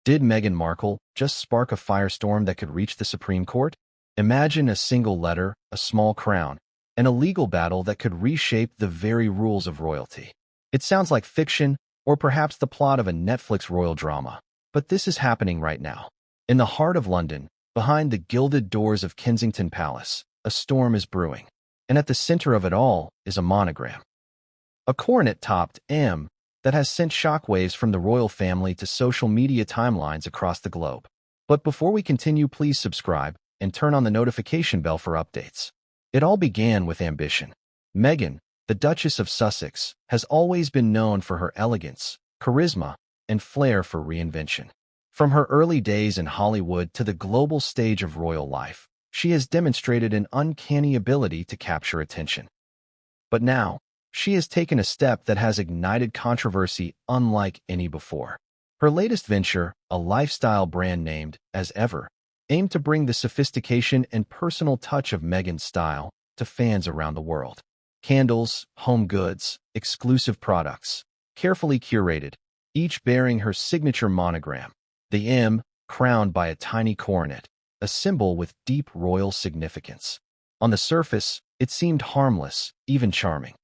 Did Meghan Markle just spark a firestorm that could reach the Supreme Court? Imagine a single letter, a small crown, and a legal battle that could reshape the very rules of royalty. It sounds like fiction, or perhaps the plot of a Netflix royal drama. But this is happening right now. In the heart of London, behind the gilded doors of Kensington Palace, a storm is brewing. And at the center of it all is a monogram. A coronet-topped M that has sent shockwaves from the royal family to social media timelines across the globe. But before we continue, please subscribe and turn on the notification bell for updates. It all began with ambition. Meghan, the Duchess of Sussex, has always been known for her elegance, charisma, and flair for reinvention. From her early days in Hollywood to the global stage of royal life, she has demonstrated an uncanny ability to capture attention. But now, she has taken a step that has ignited controversy unlike any before. Her latest venture, a lifestyle brand named As Ever, aimed to bring the sophistication and personal touch of Meghan's style to fans around the world. Candles, home goods, exclusive products, carefully curated, each bearing her signature monogram, the M, crowned by a tiny coronet, a symbol with deep royal significance. On the surface, it seemed harmless, even charming.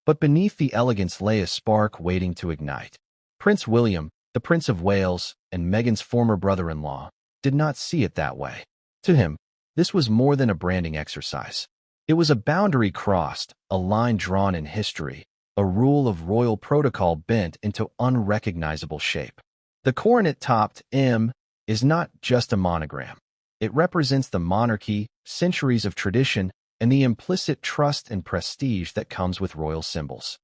But beneath the elegance lay a spark waiting to ignite. Prince William, the Prince of Wales, and Meghan's former brother-in-law, did not see it that way. To him, this was more than a branding exercise. It was a boundary crossed, a line drawn in history, a rule of royal protocol bent into unrecognizable shape. The coronet-topped M is not just a monogram. It represents the monarchy, centuries of tradition, and the implicit trust and prestige that comes with royal symbols.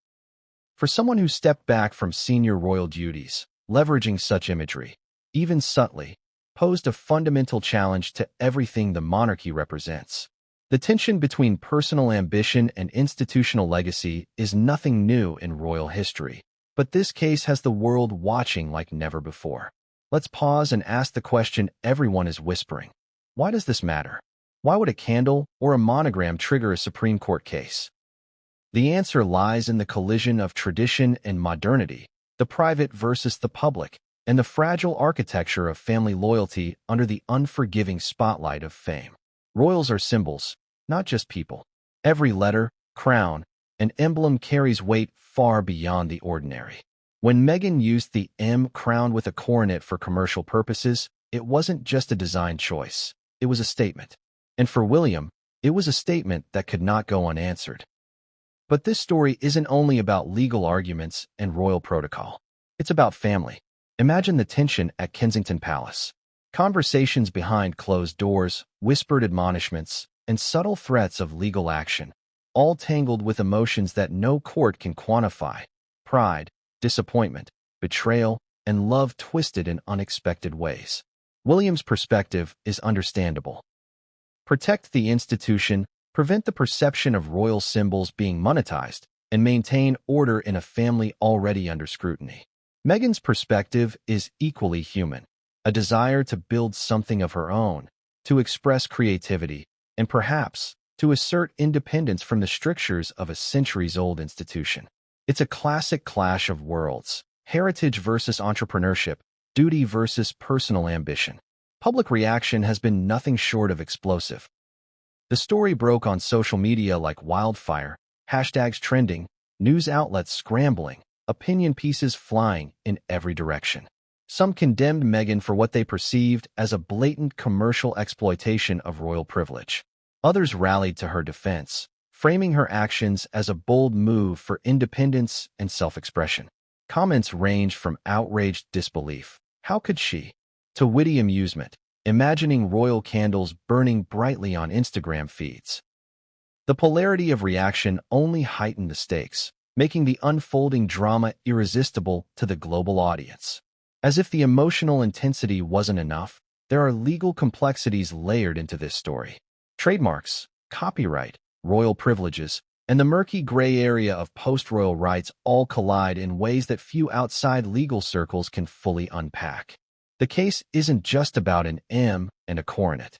For someone who stepped back from senior royal duties, leveraging such imagery, even subtly, posed a fundamental challenge to everything the monarchy represents. The tension between personal ambition and institutional legacy is nothing new in royal history, but this case has the world watching like never before. Let's pause and ask the question everyone is whispering. Why does this matter? Why would a candle or a monogram trigger a Supreme Court case? The answer lies in the collision of tradition and modernity, the private versus the public, and the fragile architecture of family loyalty under the unforgiving spotlight of fame. Royals are symbols, not just people. Every letter, crown, and emblem carries weight far beyond the ordinary. When Meghan used the M crowned with a coronet for commercial purposes, it wasn't just a design choice. It was a statement. And for William, it was a statement that could not go unanswered. But this story isn't only about legal arguments and royal protocol. It's about family. Imagine the tension at Kensington Palace. Conversations behind closed doors, whispered admonishments, and subtle threats of legal action, all tangled with emotions that no court can quantify. Pride, disappointment, betrayal, and love twisted in unexpected ways. William's perspective is understandable. Protect the institution, prevent the perception of royal symbols being monetized, and maintain order in a family already under scrutiny. Meghan's perspective is equally human, a desire to build something of her own, to express creativity, and perhaps to assert independence from the strictures of a centuries-old institution. It's a classic clash of worlds, heritage versus entrepreneurship, duty versus personal ambition. Public reaction has been nothing short of explosive. The story broke on social media like wildfire, hashtags trending, news outlets scrambling, opinion pieces flying in every direction. Some condemned Meghan for what they perceived as a blatant commercial exploitation of royal privilege. Others rallied to her defense, framing her actions as a bold move for independence and self-expression. Comments ranged from outraged disbelief, "How could she?" to witty amusement, imagining royal candles burning brightly on Instagram feeds. The polarity of reaction only heightened the stakes, making the unfolding drama irresistible to the global audience. As if the emotional intensity wasn't enough, there are legal complexities layered into this story. Trademarks, copyright, royal privileges, and the murky gray area of post-royal rights all collide in ways that few outside legal circles can fully unpack. The case isn't just about an M and a coronet.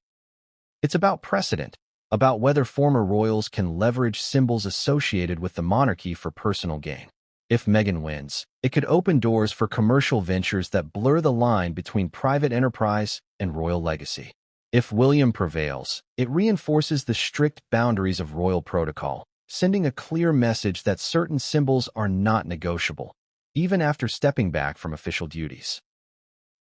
It's about precedent, about whether former royals can leverage symbols associated with the monarchy for personal gain. If Meghan wins, it could open doors for commercial ventures that blur the line between private enterprise and royal legacy. If William prevails, it reinforces the strict boundaries of royal protocol, sending a clear message that certain symbols are not negotiable, even after stepping back from official duties.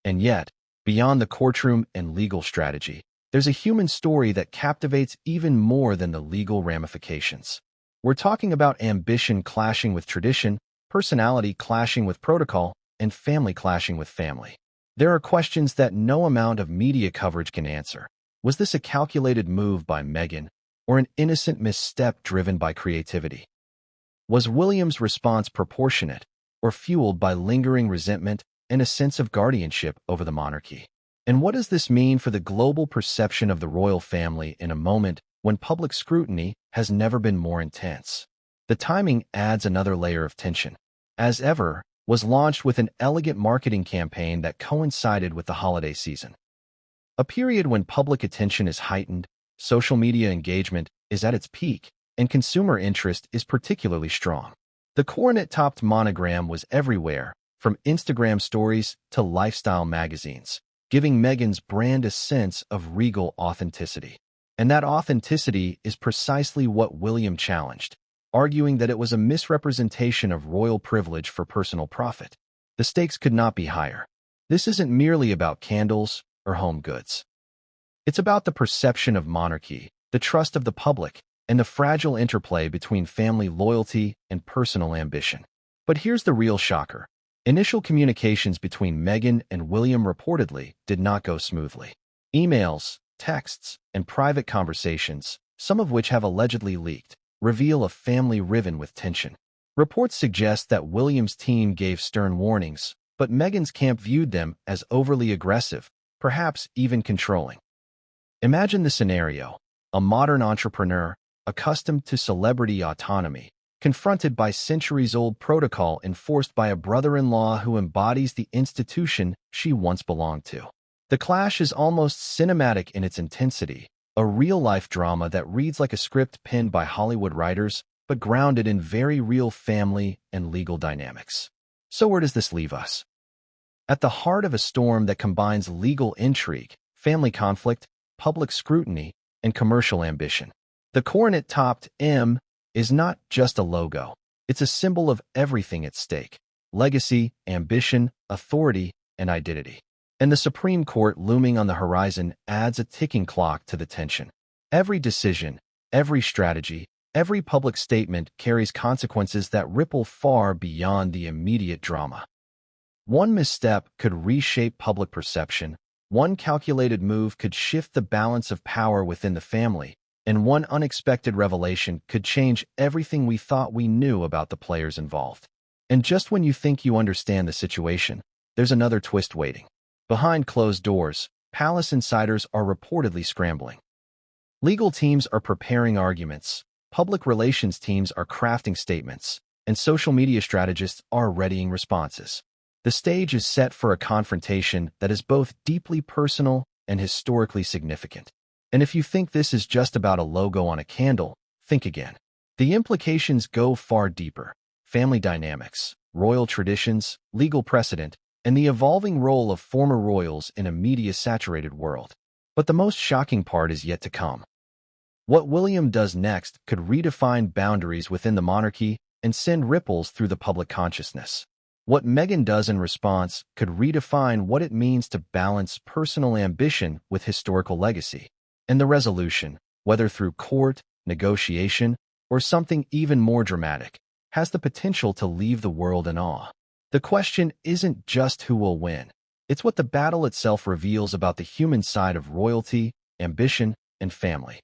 And yet, beyond the courtroom and legal strategy, there's a human story that captivates even more than the legal ramifications. We're talking about ambition clashing with tradition, personality clashing with protocol, and family clashing with family. There are questions that no amount of media coverage can answer. Was this a calculated move by Meghan, or an innocent misstep driven by creativity? Was William's response proportionate, or fueled by lingering resentment and a sense of guardianship over the monarchy? And what does this mean for the global perception of the royal family in a moment when public scrutiny has never been more intense? The timing adds another layer of tension. As ever, was launched with an elegant marketing campaign that coincided with the holiday season. A period when public attention is heightened, social media engagement is at its peak, and consumer interest is particularly strong. The coronet-topped monogram was everywhere, from Instagram stories to lifestyle magazines, giving Meghan's brand a sense of regal authenticity. And that authenticity is precisely what William challenged, arguing that it was a misrepresentation of royal privilege for personal profit. The stakes could not be higher. This isn't merely about candles or home goods. It's about the perception of monarchy, the trust of the public, and the fragile interplay between family loyalty and personal ambition. But here's the real shocker. Initial communications between Meghan and William reportedly did not go smoothly. Emails, texts, and private conversations, some of which have allegedly leaked, reveal a family riven with tension. Reports suggest that William's team gave stern warnings, but Meghan's camp viewed them as overly aggressive, perhaps even controlling. Imagine the scenario: a modern entrepreneur, accustomed to celebrity autonomy, confronted by centuries-old protocol enforced by a brother-in-law who embodies the institution she once belonged to. The clash is almost cinematic in its intensity, a real-life drama that reads like a script penned by Hollywood writers, but grounded in very real family and legal dynamics. So where does this leave us? At the heart of a storm that combines legal intrigue, family conflict, public scrutiny, and commercial ambition. The coronet-topped M is not just a logo. It's a symbol of everything at stake: legacy, ambition, authority, and identity. And the Supreme Court looming on the horizon adds a ticking clock to the tension. Every decision, every strategy, every public statement carries consequences that ripple far beyond the immediate drama. One misstep could reshape public perception, one calculated move could shift the balance of power within the family, and one unexpected revelation could change everything we thought we knew about the players involved. And just when you think you understand the situation, there's another twist waiting. Behind closed doors, palace insiders are reportedly scrambling. Legal teams are preparing arguments, public relations teams are crafting statements, and social media strategists are readying responses. The stage is set for a confrontation that is both deeply personal and historically significant. And if you think this is just about a logo on a candle, think again. The implications go far deeper: family dynamics, royal traditions, legal precedent, and the evolving role of former royals in a media-saturated world. But the most shocking part is yet to come. What William does next could redefine boundaries within the monarchy and send ripples through the public consciousness. What Meghan does in response could redefine what it means to balance personal ambition with historical legacy. And the resolution, whether through court, negotiation, or something even more dramatic, has the potential to leave the world in awe. The question isn't just who will win. It's what the battle itself reveals about the human side of royalty, ambition, and family.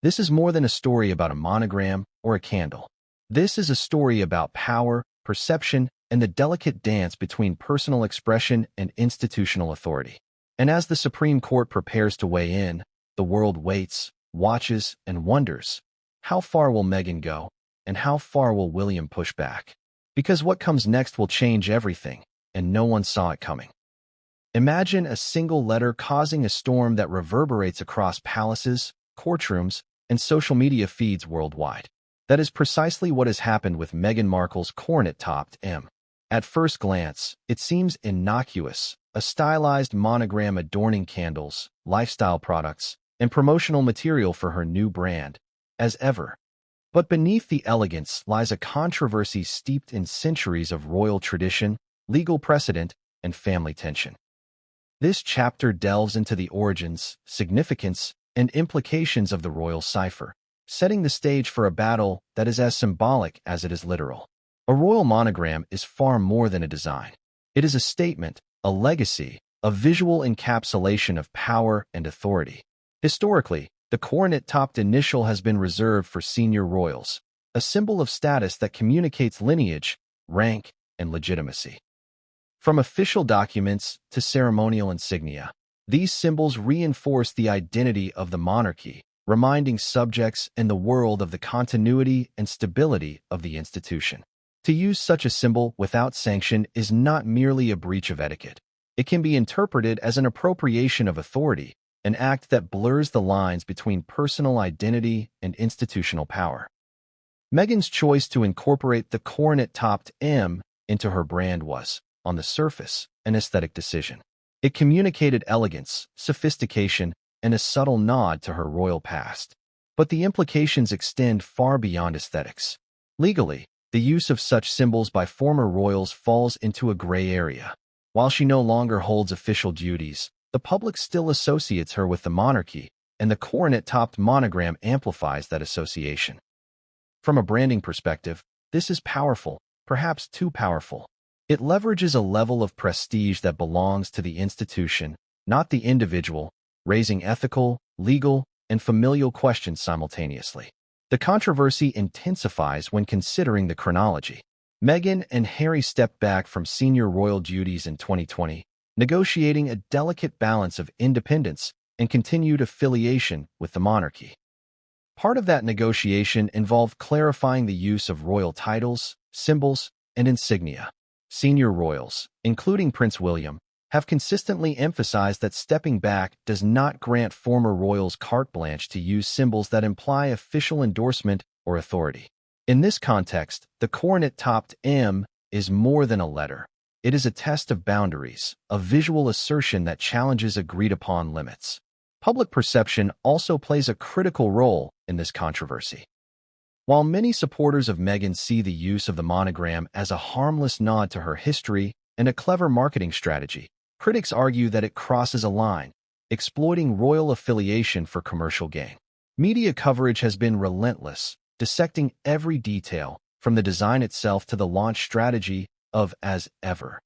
This is more than a story about a monogram or a candle. This is a story about power, perception, and the delicate dance between personal expression and institutional authority. And as the Supreme Court prepares to weigh in, the world waits, watches, and wonders, how far will Meghan go, and how far will William push back? Because what comes next will change everything, and no one saw it coming. Imagine a single letter causing a storm that reverberates across palaces, courtrooms, and social media feeds worldwide. That is precisely what has happened with Meghan Markle's coronet-topped M. At first glance, it seems innocuous, a stylized monogram adorning candles, lifestyle products, and promotional material for her new brand, as ever. But beneath the elegance lies a controversy steeped in centuries of royal tradition, legal precedent, and family tension. This chapter delves into the origins, significance, and implications of the royal cipher, setting the stage for a battle that is as symbolic as it is literal. A royal monogram is far more than a design. It is a statement, a legacy, a visual encapsulation of power and authority. Historically, the coronet-topped initial has been reserved for senior royals, a symbol of status that communicates lineage, rank, and legitimacy. From official documents to ceremonial insignia, these symbols reinforce the identity of the monarchy, reminding subjects and the world of the continuity and stability of the institution. To use such a symbol without sanction is not merely a breach of etiquette. It can be interpreted as an appropriation of authority, an act that blurs the lines between personal identity and institutional power. Meghan's choice to incorporate the coronet-topped M into her brand was, on the surface, an aesthetic decision. It communicated elegance, sophistication, and a subtle nod to her royal past. But the implications extend far beyond aesthetics. Legally, the use of such symbols by former royals falls into a gray area. While she no longer holds official duties, the public still associates her with the monarchy, and the coronet-topped monogram amplifies that association. From a branding perspective, this is powerful, perhaps too powerful. It leverages a level of prestige that belongs to the institution, not the individual, raising ethical, legal, and familial questions simultaneously. The controversy intensifies when considering the chronology. Meghan and Harry stepped back from senior royal duties in 2020, negotiating a delicate balance of independence and continued affiliation with the monarchy. Part of that negotiation involved clarifying the use of royal titles, symbols, and insignia. Senior royals, including Prince William, have consistently emphasized that stepping back does not grant former royals carte blanche to use symbols that imply official endorsement or authority. In this context, the coronet-topped M is more than a letter. It is a test of boundaries, a visual assertion that challenges agreed-upon limits. Public perception also plays a critical role in this controversy. While many supporters of Meghan see the use of the monogram as a harmless nod to her history and a clever marketing strategy, critics argue that it crosses a line, exploiting royal affiliation for commercial gain. Media coverage has been relentless, dissecting every detail, from the design itself to the launch strategy of as ever.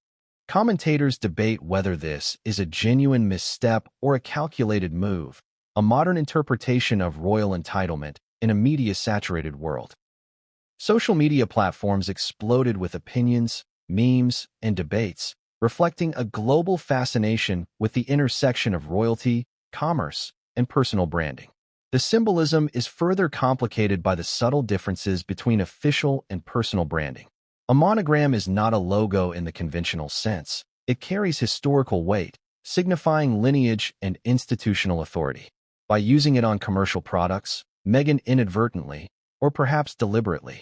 Commentators debate whether this is a genuine misstep or a calculated move, a modern interpretation of royal entitlement in a media-saturated world. Social media platforms exploded with opinions, memes, and debates, reflecting a global fascination with the intersection of royalty, commerce, and personal branding. The symbolism is further complicated by the subtle differences between official and personal branding. A monogram is not a logo in the conventional sense. It carries historical weight, signifying lineage and institutional authority. By using it on commercial products, Meghan inadvertently, or perhaps deliberately,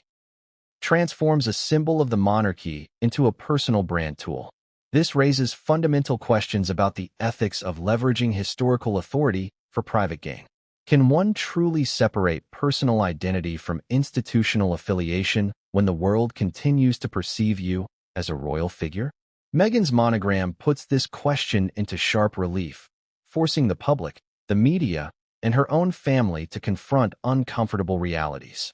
transforms a symbol of the monarchy into a personal brand tool. This raises fundamental questions about the ethics of leveraging historical authority for private gain. Can one truly separate personal identity from institutional affiliation when the world continues to perceive you as a royal figure? Meghan's monogram puts this question into sharp relief, forcing the public, the media, and her own family to confront uncomfortable realities.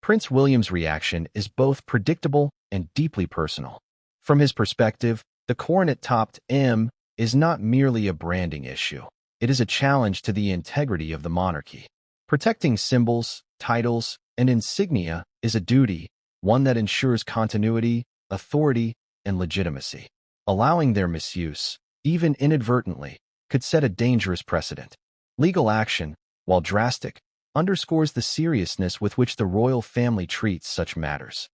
Prince William's reaction is both predictable and deeply personal. From his perspective, the coronet-topped M is not merely a branding issue. It is a challenge to the integrity of the monarchy. Protecting symbols, titles, and insignia is a duty, one that ensures continuity, authority, and legitimacy. Allowing their misuse, even inadvertently, could set a dangerous precedent. Legal action, while drastic, underscores the seriousness with which the royal family treats such matters.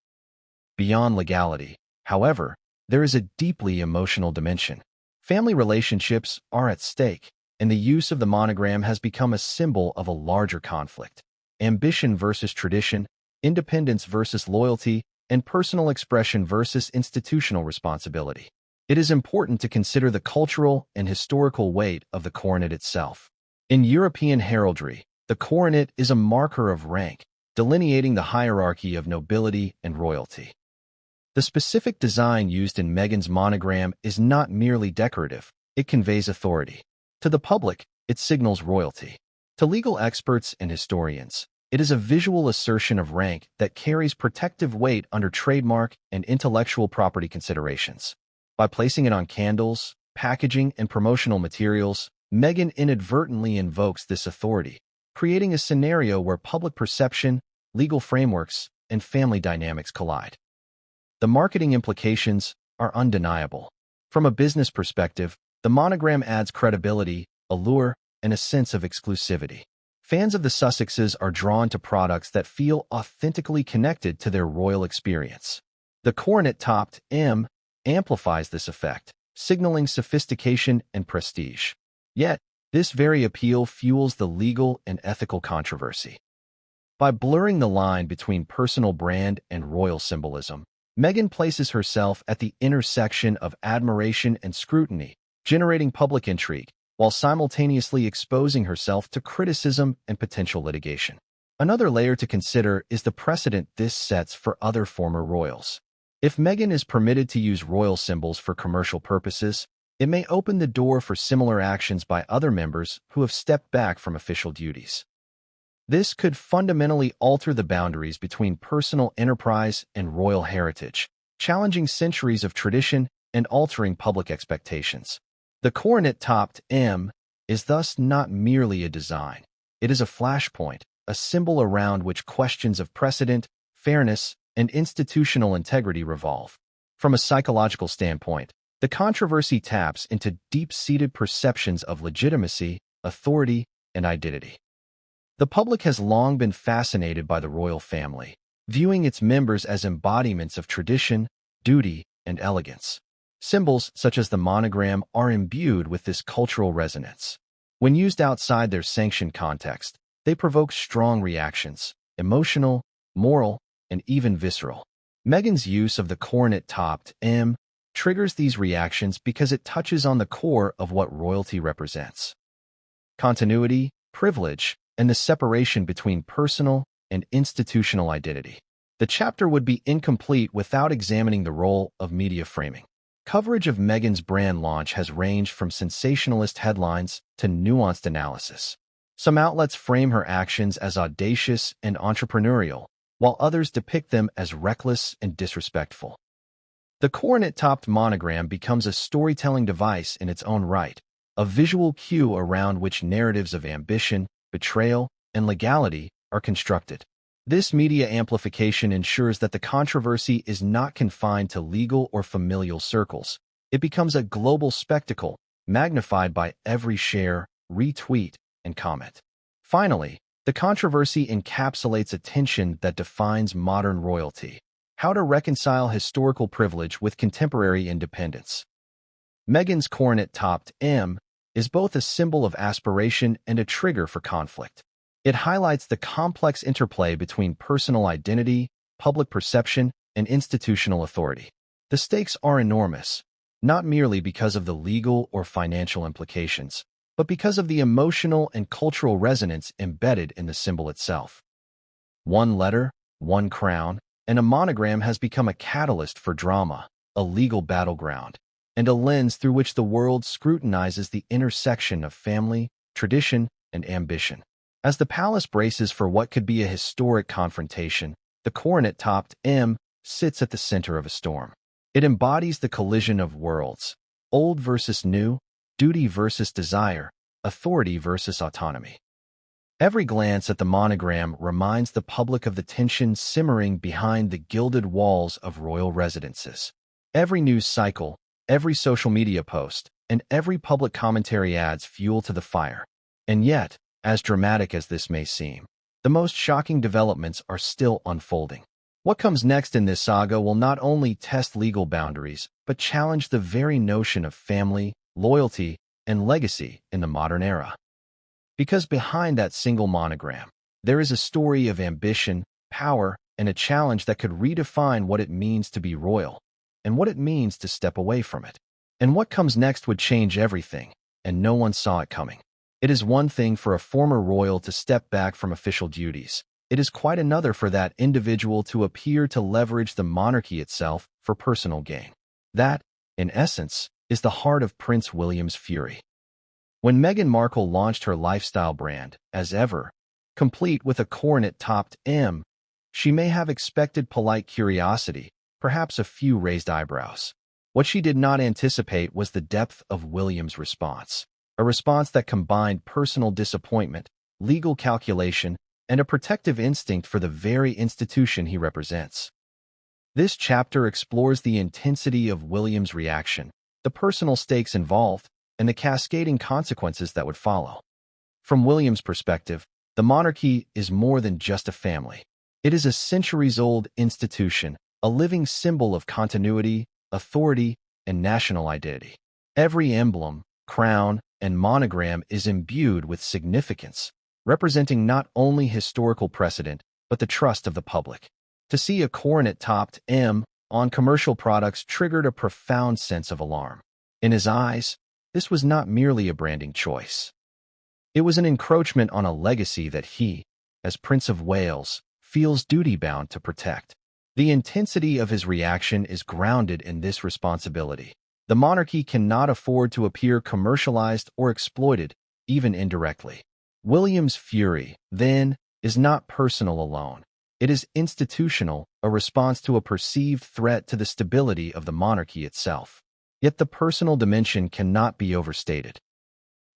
Beyond legality, however, there is a deeply emotional dimension. Family relationships are at stake, and the use of the monogram has become a symbol of a larger conflict. Ambition versus tradition, independence versus loyalty, and personal expression versus institutional responsibility. It is important to consider the cultural and historical weight of the coronet itself. In European heraldry, the coronet is a marker of rank, delineating the hierarchy of nobility and royalty. The specific design used in Meghan's monogram is not merely decorative, it conveys authority. To the public, it signals royalty. To legal experts and historians, it is a visual assertion of rank that carries protective weight under trademark and intellectual property considerations. By placing it on candles, packaging, and promotional materials, Meghan inadvertently invokes this authority, creating a scenario where public perception, legal frameworks, and family dynamics collide. The marketing implications are undeniable. From a business perspective, the monogram adds credibility, allure, and a sense of exclusivity. Fans of the Sussexes are drawn to products that feel authentically connected to their royal experience. The coronet-topped M amplifies this effect, signaling sophistication and prestige. Yet, this very appeal fuels the legal and ethical controversy. By blurring the line between personal brand and royal symbolism, Meghan places herself at the intersection of admiration and scrutiny, generating public intrigue, while simultaneously exposing herself to criticism and potential litigation. Another layer to consider is the precedent this sets for other former royals. If Meghan is permitted to use royal symbols for commercial purposes, it may open the door for similar actions by other members who have stepped back from official duties. This could fundamentally alter the boundaries between personal enterprise and royal heritage, challenging centuries of tradition and altering public expectations. The coronet-topped M is thus not merely a design. It is a flashpoint, a symbol around which questions of precedent, fairness, and institutional integrity revolve. From a psychological standpoint, the controversy taps into deep-seated perceptions of legitimacy, authority, and identity. The public has long been fascinated by the royal family, viewing its members as embodiments of tradition, duty, and elegance. Symbols such as the monogram are imbued with this cultural resonance. When used outside their sanctioned context, they provoke strong reactions, emotional, moral, and even visceral. Meghan's use of the coronet-topped M triggers these reactions because it touches on the core of what royalty represents: continuity, privilege, and the separation between personal and institutional identity. The chapter would be incomplete without examining the role of media framing. Coverage of Meghan's brand launch has ranged from sensationalist headlines to nuanced analysis. Some outlets frame her actions as audacious and entrepreneurial, while others depict them as reckless and disrespectful. The coronet-topped monogram becomes a storytelling device in its own right, a visual cue around which narratives of ambition, betrayal, and legality are constructed. This media amplification ensures that the controversy is not confined to legal or familial circles. It becomes a global spectacle, magnified by every share, retweet, and comment. Finally, the controversy encapsulates a tension that defines modern royalty: how to reconcile historical privilege with contemporary independence. Meghan's coronet-topped M is both a symbol of aspiration and a trigger for conflict. It highlights the complex interplay between personal identity, public perception, and institutional authority. The stakes are enormous, not merely because of the legal or financial implications, but because of the emotional and cultural resonance embedded in the symbol itself. One letter, one crown, and a monogram has become a catalyst for drama, a legal battleground, and a lens through which the world scrutinizes the intersection of family, tradition, and ambition. As the palace braces for what could be a historic confrontation, the coronet-topped M sits at the center of a storm. It embodies the collision of worlds: old versus new, duty versus desire, authority versus autonomy. Every glance at the monogram reminds the public of the tension simmering behind the gilded walls of royal residences. Every news cycle, every social media post, and every public commentary adds fuel to the fire. And yet, as dramatic as this may seem, the most shocking developments are still unfolding. What comes next in this saga will not only test legal boundaries, but challenge the very notion of family, loyalty, and legacy in the modern era. Because behind that single monogram, there is a story of ambition, power, and a challenge that could redefine what it means to be royal and what it means to step away from it. And what comes next would change everything, and no one saw it coming. It is one thing for a former royal to step back from official duties. It is quite another for that individual to appear to leverage the monarchy itself for personal gain. That, in essence, is the heart of Prince William's fury. When Meghan Markle launched her lifestyle brand, as ever, complete with a coronet-topped M, she may have expected polite curiosity, perhaps a few raised eyebrows. What she did not anticipate was the depth of William's response, a response that combined personal disappointment, legal calculation, and a protective instinct for the very institution he represents. This chapter explores the intensity of William's reaction, the personal stakes involved, and the cascading consequences that would follow. From William's perspective, the monarchy is more than just a family. It is a centuries-old institution, a living symbol of continuity, authority, and national identity. Every emblem, crown, and monogram is imbued with significance, representing not only historical precedent, but the trust of the public. To see a coronet-topped M on commercial products triggered a profound sense of alarm. In his eyes, this was not merely a branding choice. It was an encroachment on a legacy that he, as Prince of Wales, feels duty-bound to protect. The intensity of his reaction is grounded in this responsibility. The monarchy cannot afford to appear commercialized or exploited, even indirectly. William's fury, then, is not personal alone. It is institutional, a response to a perceived threat to the stability of the monarchy itself. Yet the personal dimension cannot be overstated.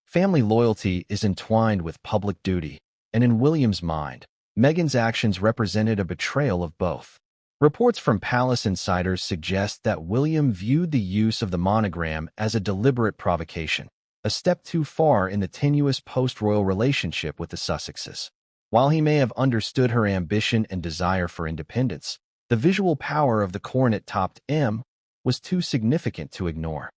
Family loyalty is entwined with public duty, and in William's mind, Meghan's actions represented a betrayal of both. Reports from palace insiders suggest that William viewed the use of the monogram as a deliberate provocation, a step too far in the tenuous post-royal relationship with the Sussexes. While he may have understood her ambition and desire for independence, the visual power of the coronet-topped M was too significant to ignore.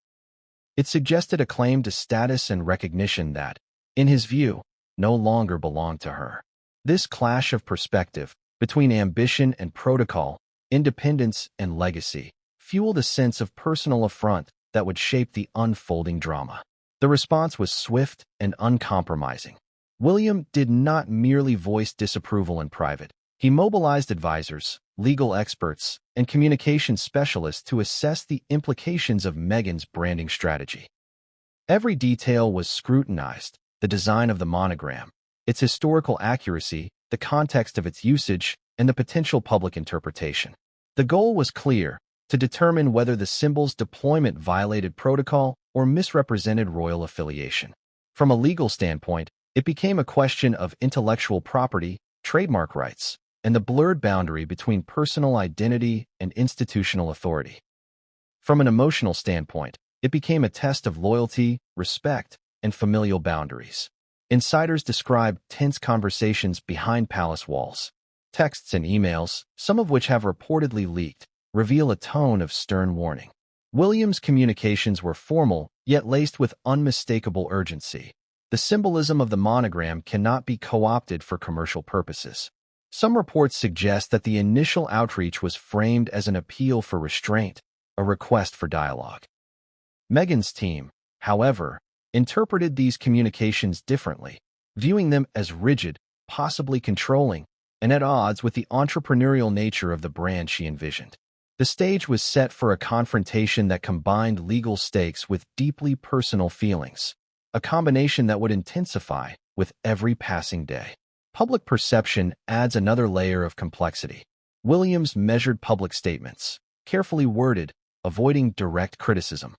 It suggested a claim to status and recognition that, in his view, no longer belonged to her. This clash of perspective, between ambition and protocol, independence and legacy, fueled a sense of personal affront that would shape the unfolding drama. The response was swift and uncompromising. William did not merely voice disapproval in private. He mobilized advisors, legal experts, and communications specialists to assess the implications of Meghan's branding strategy. Every detail was scrutinized: the design of the monogram, its historical accuracy, the context of its usage, and the potential public interpretation. The goal was clear: to determine whether the symbol's deployment violated protocol or misrepresented royal affiliation. From a legal standpoint, it became a question of intellectual property, trademark rights, and the blurred boundary between personal identity and institutional authority. From an emotional standpoint, it became a test of loyalty, respect, and familial boundaries. Insiders described tense conversations behind palace walls. Texts and emails, some of which have reportedly leaked, reveal a tone of stern warning. William's communications were formal, yet laced with unmistakable urgency. The symbolism of the monogram cannot be co-opted for commercial purposes. Some reports suggest that the initial outreach was framed as an appeal for restraint, a request for dialogue. Meghan's team, however, interpreted these communications differently, viewing them as rigid, possibly controlling, and at odds with the entrepreneurial nature of the brand she envisioned. The stage was set for a confrontation that combined legal stakes with deeply personal feelings, a combination that would intensify with every passing day. Public perception adds another layer of complexity. William's measured public statements, carefully worded, avoiding direct criticism,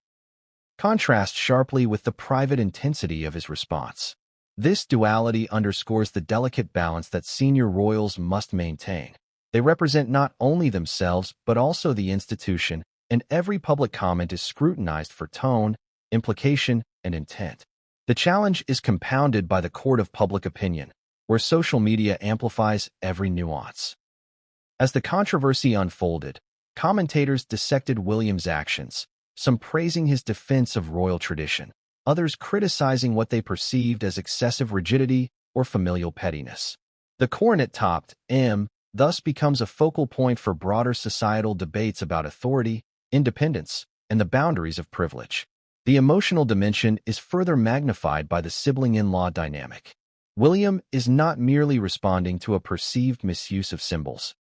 contrast sharply with the private intensity of his response. This duality underscores the delicate balance that senior royals must maintain. They represent not only themselves but also the institution, and every public comment is scrutinized for tone, implication, and intent. The challenge is compounded by the court of public opinion, where social media amplifies every nuance. As the controversy unfolded, commentators dissected William's actions, some praising his defense of royal tradition, others criticizing what they perceived as excessive rigidity or familial pettiness. The coronet-topped M thus becomes a focal point for broader societal debates about authority, independence, and the boundaries of privilege. The emotional dimension is further magnified by the sibling-in-law dynamic. William is not merely responding to a perceived misuse of symbols.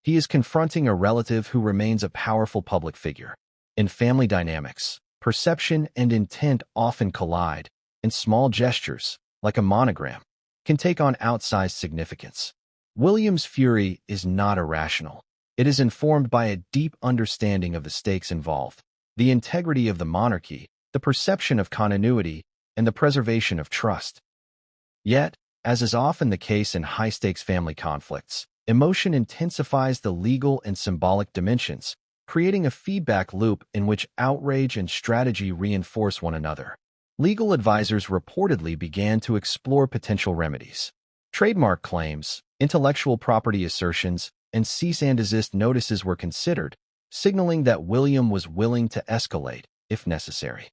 He is confronting a relative who remains a powerful public figure. In family dynamics, perception and intent often collide, and small gestures, like a monogram, can take on outsized significance. William's fury is not irrational. It is informed by a deep understanding of the stakes involved, the integrity of the monarchy, the perception of continuity, and the preservation of trust. Yet, as is often the case in high-stakes family conflicts, emotion intensifies the legal and symbolic dimensions, creating a feedback loop in which outrage and strategy reinforce one another. Legal advisors reportedly began to explore potential remedies. Trademark claims, intellectual property assertions, and cease and desist notices were considered, signaling that William was willing to escalate, if necessary.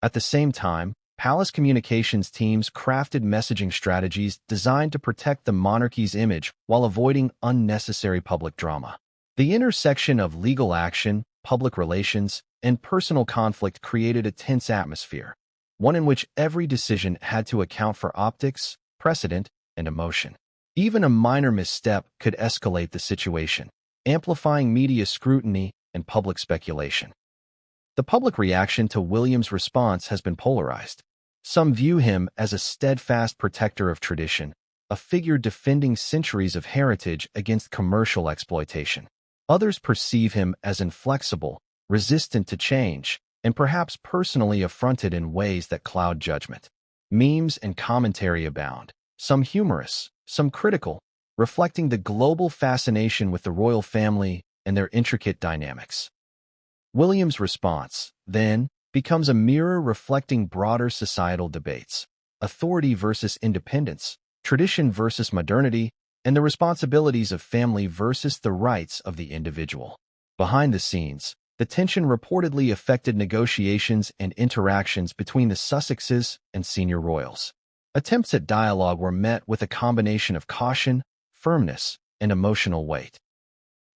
At the same time, palace communications teams crafted messaging strategies designed to protect the monarchy's image while avoiding unnecessary public drama. The intersection of legal action, public relations, and personal conflict created a tense atmosphere, one in which every decision had to account for optics, precedent, and emotion. Even a minor misstep could escalate the situation, amplifying media scrutiny and public speculation. The public reaction to William's response has been polarized. Some view him as a steadfast protector of tradition, a figure defending centuries of heritage against commercial exploitation. Others perceive him as inflexible, resistant to change, and perhaps personally affronted in ways that cloud judgment. Memes and commentary abound, some humorous, some critical, reflecting the global fascination with the royal family and their intricate dynamics. William's response, then, becomes a mirror reflecting broader societal debates: authority versus independence, tradition versus modernity, and the responsibilities of family versus the rights of the individual. Behind the scenes, the tension reportedly affected negotiations and interactions between the Sussexes and senior royals. Attempts at dialogue were met with a combination of caution, firmness, and emotional weight.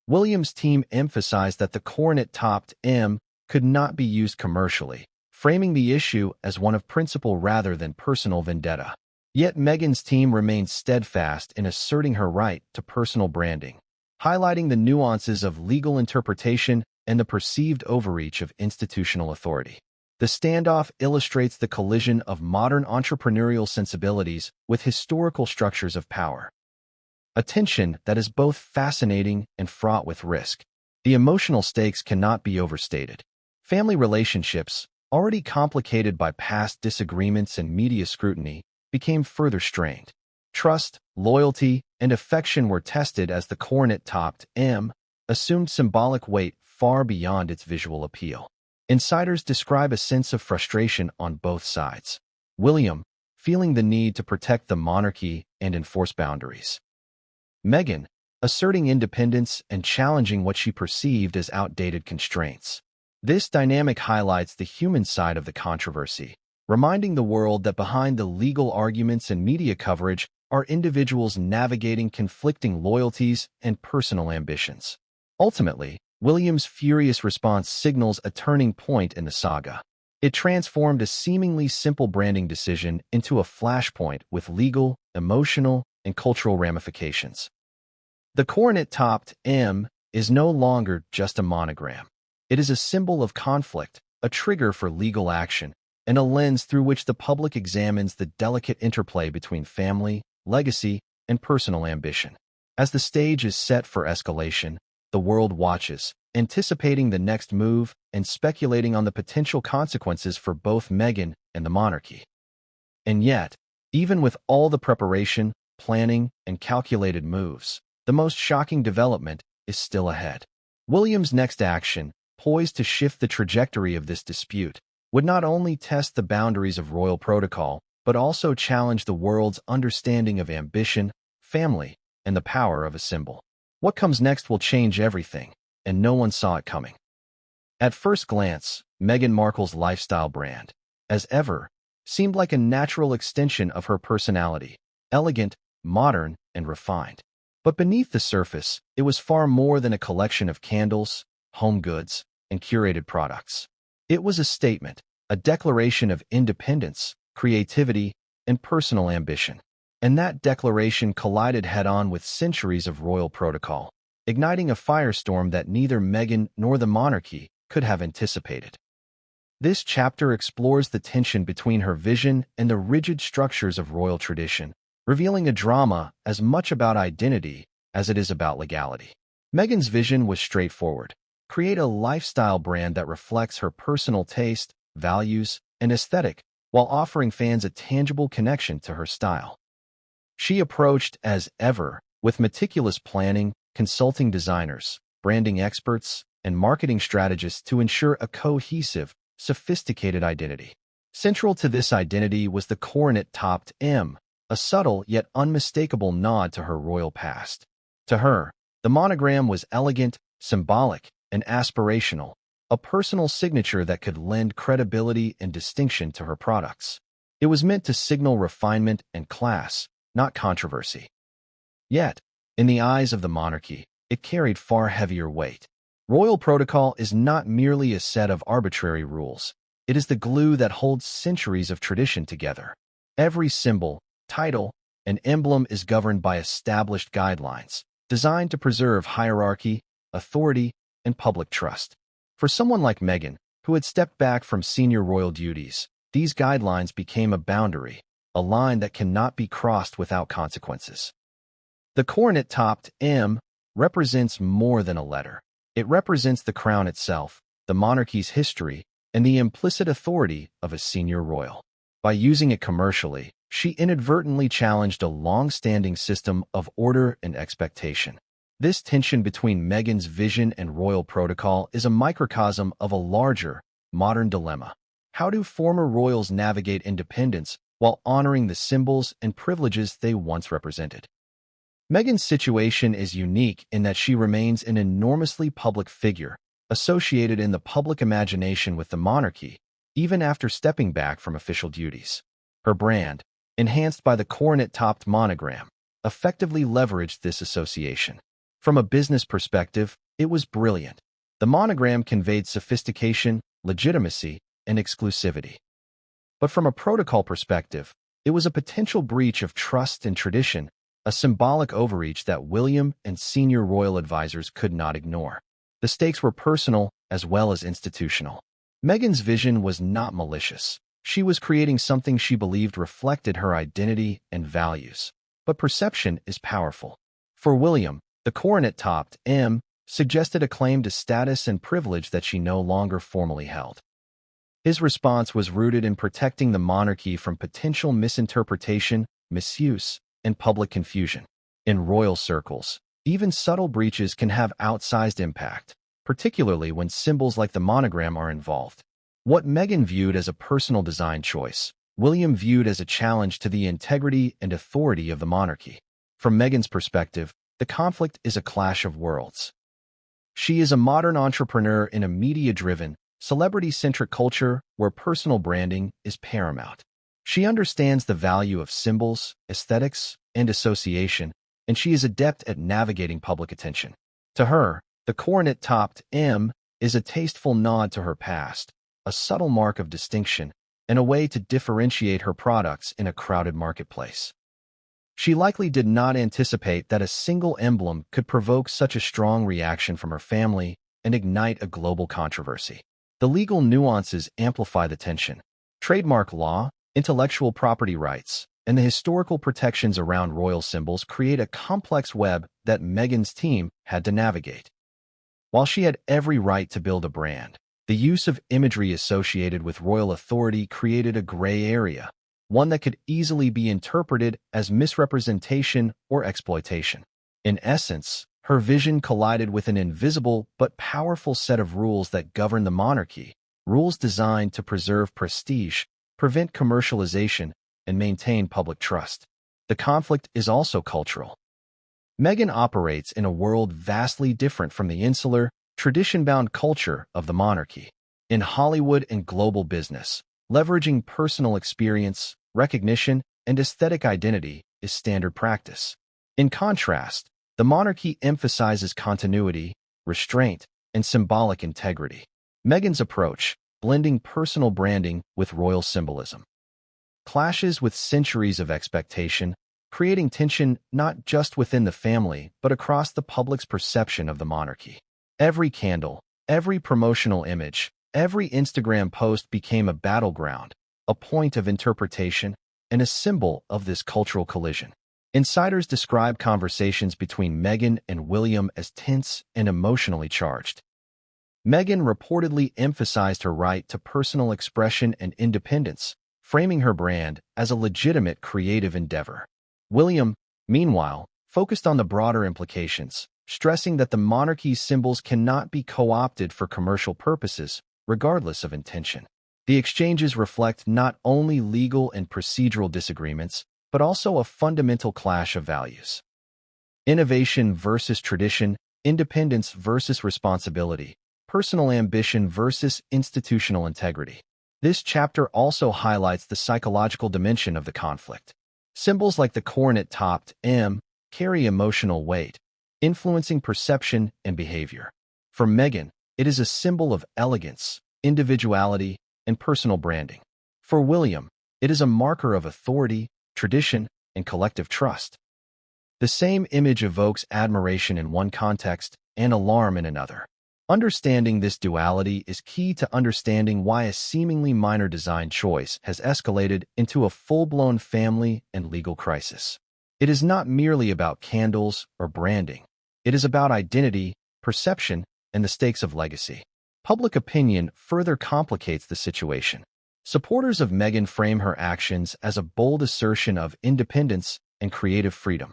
William's team emphasized that the coronet-topped M could not be used commercially, framing the issue as one of principle rather than personal vendetta. Yet Meghan's team remained steadfast in asserting her right to personal branding, highlighting the nuances of legal interpretation and the perceived overreach of institutional authority. The standoff illustrates the collision of modern entrepreneurial sensibilities with historical structures of power. A tension that is both fascinating and fraught with risk. The emotional stakes cannot be overstated. Family relationships, already complicated by past disagreements and media scrutiny, became further strained. Trust, loyalty, and affection were tested as the coronet-topped M assumed symbolic weight far beyond its visual appeal. Insiders describe a sense of frustration on both sides. William, feeling the need to protect the monarchy and enforce boundaries. Meghan, asserting independence and challenging what she perceived as outdated constraints. This dynamic highlights the human side of the controversy, reminding the world that behind the legal arguments and media coverage are individuals navigating conflicting loyalties and personal ambitions. Ultimately, William's furious response signals a turning point in the saga. It transformed a seemingly simple branding decision into a flashpoint with legal, emotional, and cultural ramifications. The coronet-topped M is no longer just a monogram. It is a symbol of conflict, a trigger for legal action, and a lens through which the public examines the delicate interplay between family, legacy, and personal ambition. As the stage is set for escalation, the world watches, anticipating the next move and speculating on the potential consequences for both Meghan and the monarchy. And yet, even with all the preparation, planning, and calculated moves, the most shocking development is still ahead. William's next action, poised to shift the trajectory of this dispute, would not only test the boundaries of royal protocol, but also challenge the world's understanding of ambition, family, and the power of a symbol. What comes next will change everything, and no one saw it coming. At first glance, Meghan Markle's lifestyle brand, as ever, seemed like a natural extension of her personality: elegant, modern, and refined. But beneath the surface, it was far more than a collection of candles, home goods, and curated products. It was a statement, a declaration of independence, creativity, and personal ambition. And that declaration collided head-on with centuries of royal protocol, igniting a firestorm that neither Meghan nor the monarchy could have anticipated. This chapter explores the tension between her vision and the rigid structures of royal tradition, revealing a drama as much about identity as it is about legality. Meghan's vision was straightforward: create a lifestyle brand that reflects her personal taste, values, and aesthetic, while offering fans a tangible connection to her style. She approached, as ever, with meticulous planning, consulting designers, branding experts, and marketing strategists to ensure a cohesive, sophisticated identity. Central to this identity was the coronet-topped M, a subtle yet unmistakable nod to her royal past. To her, the monogram was elegant, symbolic, and aspirational, a personal signature that could lend credibility and distinction to her products. It was meant to signal refinement and class, not controversy. Yet, in the eyes of the monarchy, it carried far heavier weight. Royal protocol is not merely a set of arbitrary rules. It is the glue that holds centuries of tradition together. Every symbol, title, and emblem is governed by established guidelines, designed to preserve hierarchy, authority, and public trust. For someone like Meghan, who had stepped back from senior royal duties, these guidelines became a boundary, a line that cannot be crossed without consequences. The coronet-topped M represents more than a letter. It represents the crown itself, the monarchy's history, and the implicit authority of a senior royal. By using it commercially, she inadvertently challenged a long-standing system of order and expectation. This tension between Meghan's vision and royal protocol is a microcosm of a larger, modern dilemma. How do former royals navigate independence while honoring the symbols and privileges they once represented? Meghan's situation is unique in that she remains an enormously public figure, associated in the public imagination with the monarchy, even after stepping back from official duties. Her brand, enhanced by the coronet-topped monogram, effectively leveraged this association. From a business perspective, it was brilliant. The monogram conveyed sophistication, legitimacy, and exclusivity. But from a protocol perspective, it was a potential breach of trust and tradition, a symbolic overreach that William and senior royal advisors could not ignore. The stakes were personal as well as institutional. Meghan's vision was not malicious. She was creating something she believed reflected her identity and values. But perception is powerful. For William, the coronet-topped M suggested a claim to status and privilege that she no longer formally held. His response was rooted in protecting the monarchy from potential misinterpretation, misuse, and public confusion. In royal circles, even subtle breaches can have outsized impact, particularly when symbols like the monogram are involved. What Meghan viewed as a personal design choice, William viewed as a challenge to the integrity and authority of the monarchy. From Meghan's perspective, the conflict is a clash of worlds. She is a modern entrepreneur in a media-driven, celebrity-centric culture where personal branding is paramount. She understands the value of symbols, aesthetics, and association, and she is adept at navigating public attention. To her, the coronet-topped M is a tasteful nod to her past, a subtle mark of distinction, and a way to differentiate her products in a crowded marketplace. She likely did not anticipate that a single emblem could provoke such a strong reaction from her family and ignite a global controversy. The legal nuances amplify the tension. Trademark law, intellectual property rights, and the historical protections around royal symbols create a complex web that Meghan's team had to navigate. While she had every right to build a brand, the use of imagery associated with royal authority created a gray area, one that could easily be interpreted as misrepresentation or exploitation. In essence, her vision collided with an invisible but powerful set of rules that govern the monarchy, rules designed to preserve prestige, prevent commercialization, and maintain public trust. The conflict is also cultural. Meghan operates in a world vastly different from the insular, tradition-bound culture of the monarchy. In Hollywood and global business, leveraging personal experience, recognition, and aesthetic identity is standard practice. In contrast, The monarchy emphasizes continuity, restraint, and symbolic integrity. Meghan's approach, blending personal branding with royal symbolism, clashes with centuries of expectation, creating tension not just within the family but across the public's perception of the monarchy. Every candle, every promotional image, every Instagram post became a battleground, a point of interpretation, and a symbol of this cultural collision. Insiders describe conversations between Meghan and William as tense and emotionally charged. Meghan reportedly emphasized her right to personal expression and independence, framing her brand as a legitimate creative endeavor. William, meanwhile, focused on the broader implications, stressing that the monarchy's symbols cannot be co-opted for commercial purposes, regardless of intention. The exchanges reflect not only legal and procedural disagreements, but also a fundamental clash of values. Innovation versus tradition, independence versus responsibility, personal ambition versus institutional integrity. This chapter also highlights the psychological dimension of the conflict. Symbols like the coronet-topped M carry emotional weight, influencing perception and behavior. For Meghan, it is a symbol of elegance, individuality, and personal branding. For William, it is a marker of authority, tradition, and collective trust. The same image evokes admiration in one context and alarm in another. Understanding this duality is key to understanding why a seemingly minor design choice has escalated into a full-blown family and legal crisis. It is not merely about candles or branding. It is about identity, perception, and the stakes of legacy. Public opinion further complicates the situation. Supporters of Meghan frame her actions as a bold assertion of independence and creative freedom.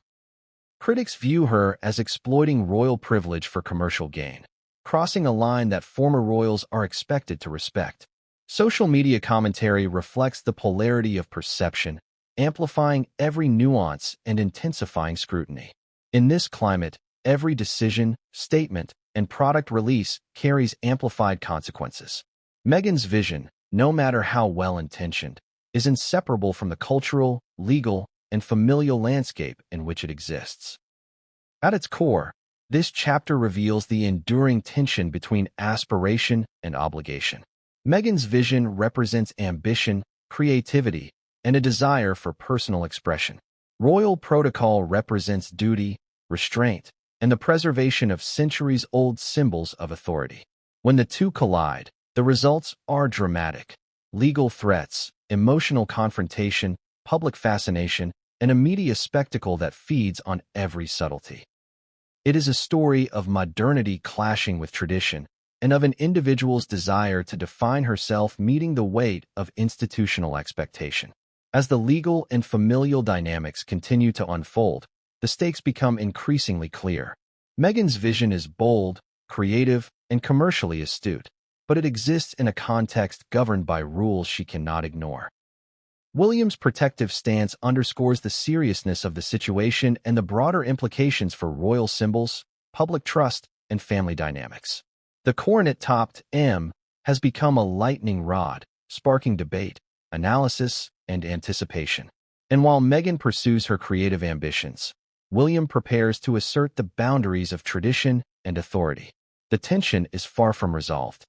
Critics view her as exploiting royal privilege for commercial gain, crossing a line that former royals are expected to respect. Social media commentary reflects the polarity of perception, amplifying every nuance and intensifying scrutiny. In this climate, every decision, statement, and product release carries amplified consequences. Meghan's vision, no matter how well-intentioned, is inseparable from the cultural, legal, and familial landscape in which it exists. At its core, this chapter reveals the enduring tension between aspiration and obligation. Meghan's vision represents ambition, creativity, and a desire for personal expression. Royal protocol represents duty, restraint, and the preservation of centuries-old symbols of authority. When the two collide, the results are dramatic. Legal threats, emotional confrontation, public fascination, and a media spectacle that feeds on every subtlety. It is a story of modernity clashing with tradition, and of an individual's desire to define herself meeting the weight of institutional expectation. As the legal and familial dynamics continue to unfold, the stakes become increasingly clear. Meghan's vision is bold, creative, and commercially astute, but it exists in a context governed by rules she cannot ignore. William's protective stance underscores the seriousness of the situation and the broader implications for royal symbols, public trust, and family dynamics. The coronet-topped M has become a lightning rod, sparking debate, analysis, and anticipation. And while Meghan pursues her creative ambitions, William prepares to assert the boundaries of tradition and authority. The tension is far from resolved.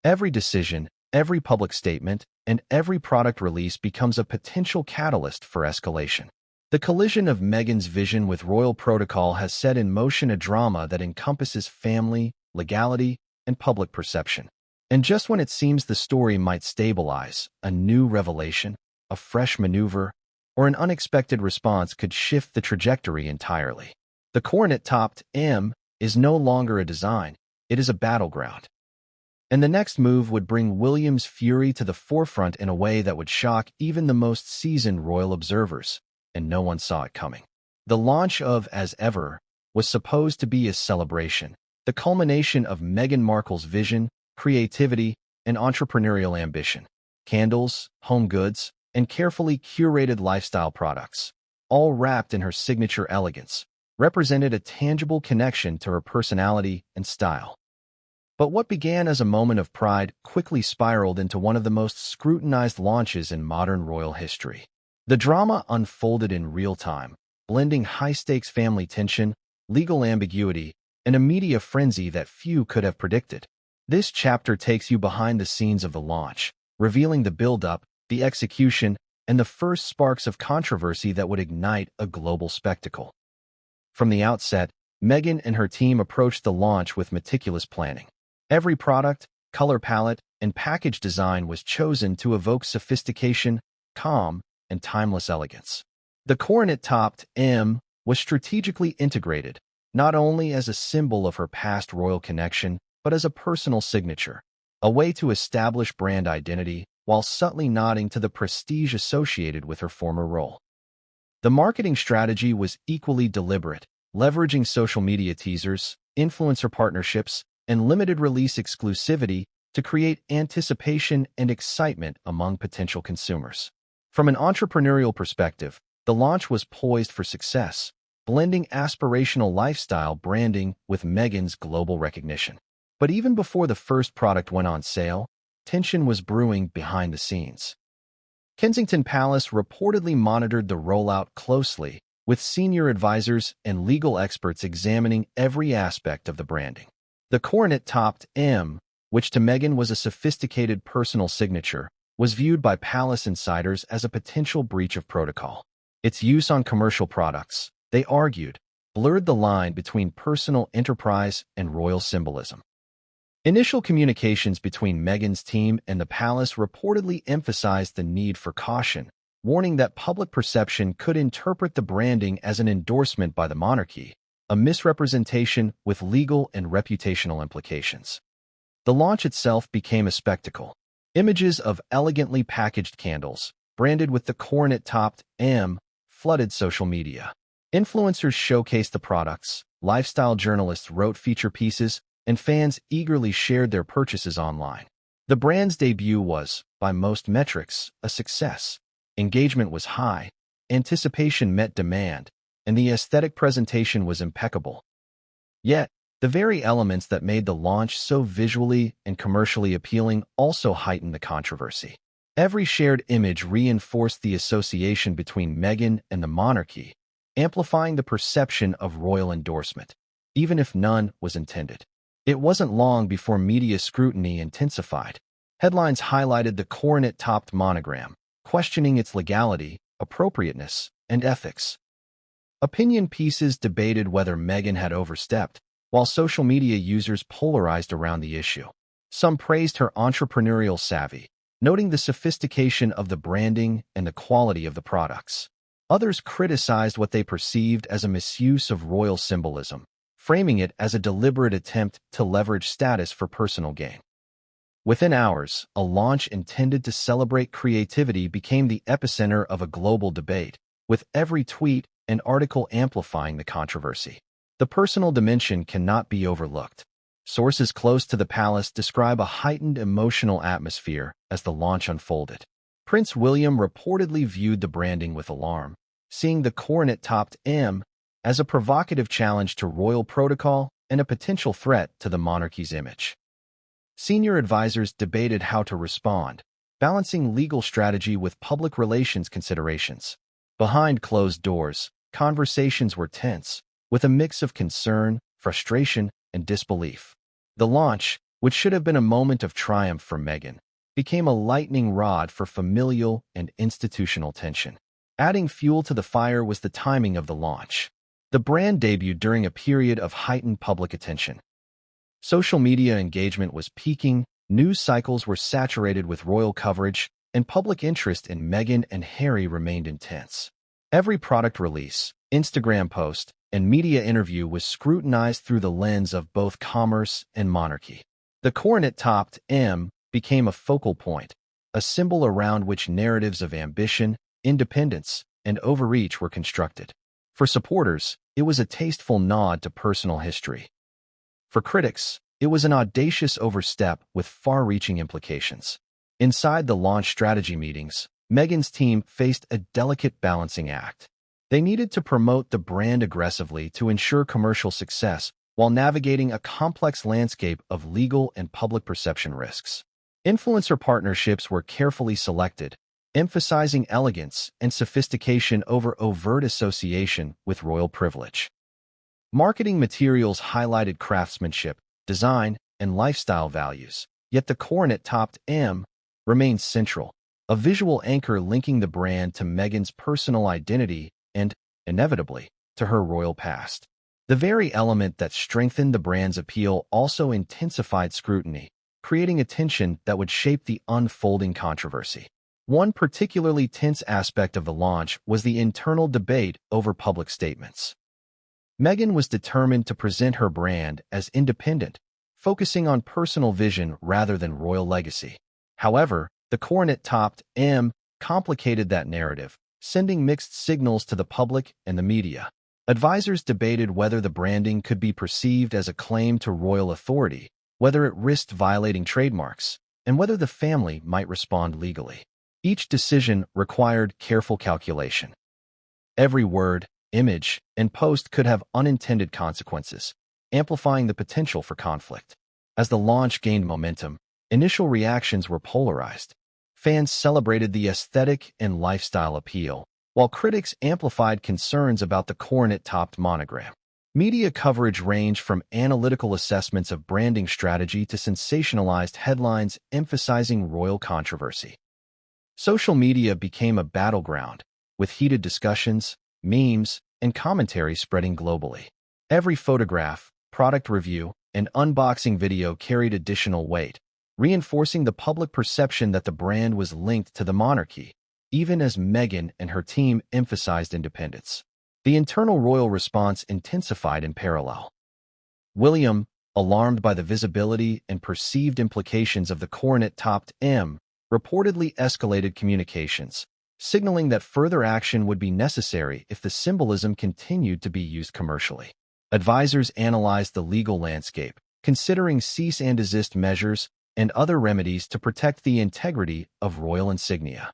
Every decision, every public statement, and every product release becomes a potential catalyst for escalation. The collision of Meghan's vision with royal protocol has set in motion a drama that encompasses family, legality, and public perception. And just when it seems the story might stabilize, a new revelation, a fresh maneuver, or an unexpected response could shift the trajectory entirely. The coronet-topped M is no longer a design, it is a battleground. And the next move would bring William's fury to the forefront in a way that would shock even the most seasoned royal observers, and no one saw it coming. The launch of As Ever was supposed to be a celebration, the culmination of Meghan Markle's vision, creativity, and entrepreneurial ambition. Candles, home goods, and carefully curated lifestyle products, all wrapped in her signature elegance, represented a tangible connection to her personality and style. But what began as a moment of pride quickly spiraled into one of the most scrutinized launches in modern royal history. The drama unfolded in real time, blending high-stakes family tension, legal ambiguity, and a media frenzy that few could have predicted. This chapter takes you behind the scenes of the launch, revealing the build-up, the execution, and the first sparks of controversy that would ignite a global spectacle. From the outset, Meghan and her team approached the launch with meticulous planning. Every product, color palette, and package design was chosen to evoke sophistication, calm, and timeless elegance. The coronet-topped M was strategically integrated, not only as a symbol of her past royal connection, but as a personal signature, a way to establish brand identity while subtly nodding to the prestige associated with her former role. The marketing strategy was equally deliberate, leveraging social media teasers, influencer partnerships, and limited release exclusivity to create anticipation and excitement among potential consumers. From an entrepreneurial perspective, the launch was poised for success, blending aspirational lifestyle branding with Meghan's global recognition. But even before the first product went on sale, tension was brewing behind the scenes. Kensington Palace reportedly monitored the rollout closely, with senior advisors and legal experts examining every aspect of the branding. The coronet-topped M, which to Meghan was a sophisticated personal signature, was viewed by palace insiders as a potential breach of protocol. Its use on commercial products, they argued, blurred the line between personal enterprise and royal symbolism. Initial communications between Meghan's team and the palace reportedly emphasized the need for caution, warning that public perception could interpret the branding as an endorsement by the monarchy, a misrepresentation with legal and reputational implications. The launch itself became a spectacle. Images of elegantly packaged candles, branded with the coronet-topped M, flooded social media. Influencers showcased the products, lifestyle journalists wrote feature pieces, and fans eagerly shared their purchases online. The brand's debut was, by most metrics, a success. Engagement was high, anticipation met demand, and the aesthetic presentation was impeccable. Yet, the very elements that made the launch so visually and commercially appealing also heightened the controversy. Every shared image reinforced the association between Meghan and the monarchy, amplifying the perception of royal endorsement, even if none was intended. It wasn't long before media scrutiny intensified. Headlines highlighted the coronet-topped monogram, questioning its legality, appropriateness, and ethics. Opinion pieces debated whether Meghan had overstepped, while social media users polarized around the issue. Some praised her entrepreneurial savvy, noting the sophistication of the branding and the quality of the products. Others criticized what they perceived as a misuse of royal symbolism, framing it as a deliberate attempt to leverage status for personal gain. Within hours, a launch intended to celebrate creativity became the epicenter of a global debate, with every tweet and article amplifying the controversy. The personal dimension cannot be overlooked. Sources close to the palace describe a heightened emotional atmosphere as the launch unfolded. Prince William reportedly viewed the branding with alarm, seeing the coronet-topped M as a provocative challenge to royal protocol and a potential threat to the monarchy's image. Senior advisors debated how to respond, balancing legal strategy with public relations considerations. Behind closed doors, conversations were tense, with a mix of concern, frustration, and disbelief. The launch, which should have been a moment of triumph for Meghan, became a lightning rod for familial and institutional tension. Adding fuel to the fire was the timing of the launch. The brand debuted during a period of heightened public attention. Social media engagement was peaking, news cycles were saturated with royal coverage, and public interest in Meghan and Harry remained intense. Every product release, Instagram post, and media interview was scrutinized through the lens of both commerce and monarchy. The coronet-topped M became a focal point, a symbol around which narratives of ambition, independence, and overreach were constructed. For supporters, it was a tasteful nod to personal history. For critics, it was an audacious overstep with far-reaching implications. Inside the launch strategy meetings, Meghan's team faced a delicate balancing act. They needed to promote the brand aggressively to ensure commercial success while navigating a complex landscape of legal and public perception risks. Influencer partnerships were carefully selected, emphasizing elegance and sophistication over overt association with royal privilege. Marketing materials highlighted craftsmanship, design, and lifestyle values, yet the coronet-topped M remains central, a visual anchor linking the brand to Meghan's personal identity and, inevitably, to her royal past. The very element that strengthened the brand's appeal also intensified scrutiny, creating a tension that would shape the unfolding controversy. One particularly tense aspect of the launch was the internal debate over public statements. Meghan was determined to present her brand as independent, focusing on personal vision rather than royal legacy. However, the coronet-topped M complicated that narrative, sending mixed signals to the public and the media. Advisors debated whether the branding could be perceived as a claim to royal authority, whether it risked violating trademarks, and whether the family might respond legally. Each decision required careful calculation. Every word, image, and post could have unintended consequences, amplifying the potential for conflict. As the launch gained momentum, initial reactions were polarized. Fans celebrated the aesthetic and lifestyle appeal, while critics amplified concerns about the coronet-topped monogram. Media coverage ranged from analytical assessments of branding strategy to sensationalized headlines emphasizing royal controversy. Social media became a battleground, with heated discussions, memes, and commentary spreading globally. Every photograph, product review, and unboxing video carried additional weight, reinforcing the public perception that the brand was linked to the monarchy, even as Meghan and her team emphasized independence. The internal royal response intensified in parallel. William, alarmed by the visibility and perceived implications of the coronet-topped M, reportedly escalated communications, signaling that further action would be necessary if the symbolism continued to be used commercially. Advisors analyzed the legal landscape, considering cease and desist measures and other remedies to protect the integrity of royal insignia.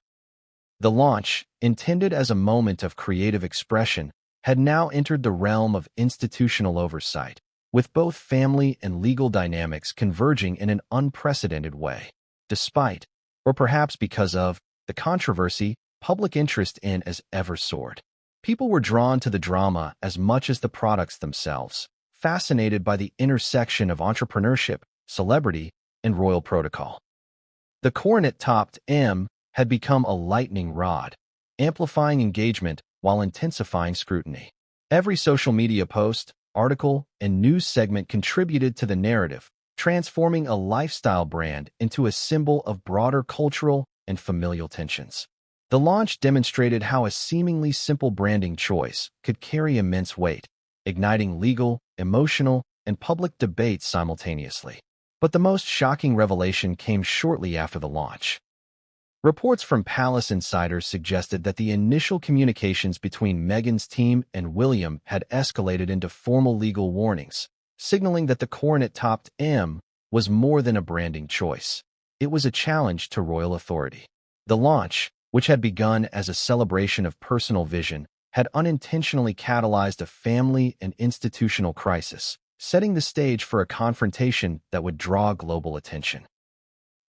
The launch, intended as a moment of creative expression, had now entered the realm of institutional oversight, with both family and legal dynamics converging in an unprecedented way. Despite, or perhaps because of, the controversy, public interest in as ever soared. People were drawn to the drama as much as the products themselves, fascinated by the intersection of entrepreneurship, celebrity, and royal protocol. The coronet-topped M had become a lightning rod, amplifying engagement while intensifying scrutiny. Every social media post, article, and news segment contributed to the narrative, transforming a lifestyle brand into a symbol of broader cultural and familial tensions. The launch demonstrated how a seemingly simple branding choice could carry immense weight, igniting legal, emotional, and public debates simultaneously. But the most shocking revelation came shortly after the launch. Reports from palace insiders suggested that the initial communications between Meghan's team and William had escalated into formal legal warnings, signaling that the coronet-topped M was more than a branding choice. It was a challenge to royal authority. The launch, which had begun as a celebration of personal vision, had unintentionally catalyzed a family and institutional crisis, setting the stage for a confrontation that would draw global attention.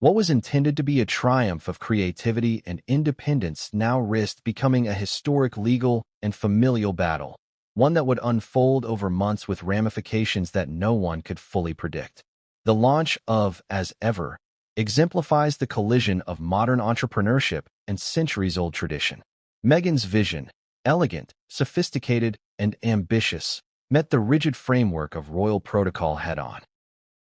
What was intended to be a triumph of creativity and independence now risked becoming a historic legal and familial battle, one that would unfold over months with ramifications that no one could fully predict. The launch of As Ever exemplifies the collision of modern entrepreneurship and centuries-old tradition. Meghan's vision, elegant, sophisticated, and ambitious, met the rigid framework of royal protocol head-on.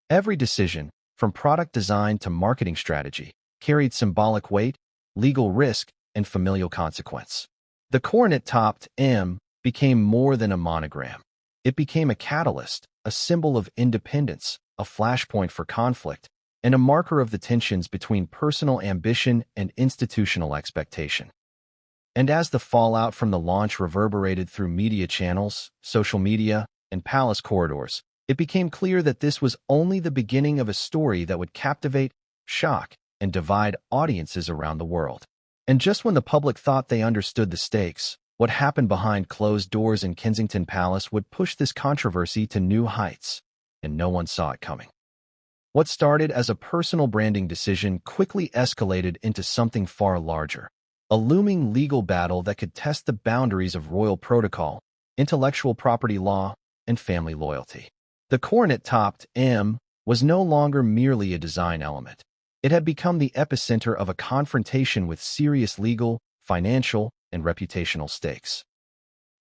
Every decision, from product design to marketing strategy, carried symbolic weight, legal risk, and familial consequence. The coronet-topped M became more than a monogram. It became a catalyst, a symbol of independence, a flashpoint for conflict, and a marker of the tensions between personal ambition and institutional expectation. And as the fallout from the launch reverberated through media channels, social media, and palace corridors, it became clear that this was only the beginning of a story that would captivate, shock, and divide audiences around the world. And just when the public thought they understood the stakes, what happened behind closed doors in Kensington Palace would push this controversy to new heights, and no one saw it coming. What started as a personal branding decision quickly escalated into something far larger, a looming legal battle that could test the boundaries of royal protocol, intellectual property law, and family loyalty. The coronet-topped M was no longer merely a design element. It had become the epicenter of a confrontation with serious legal, financial, and reputational stakes.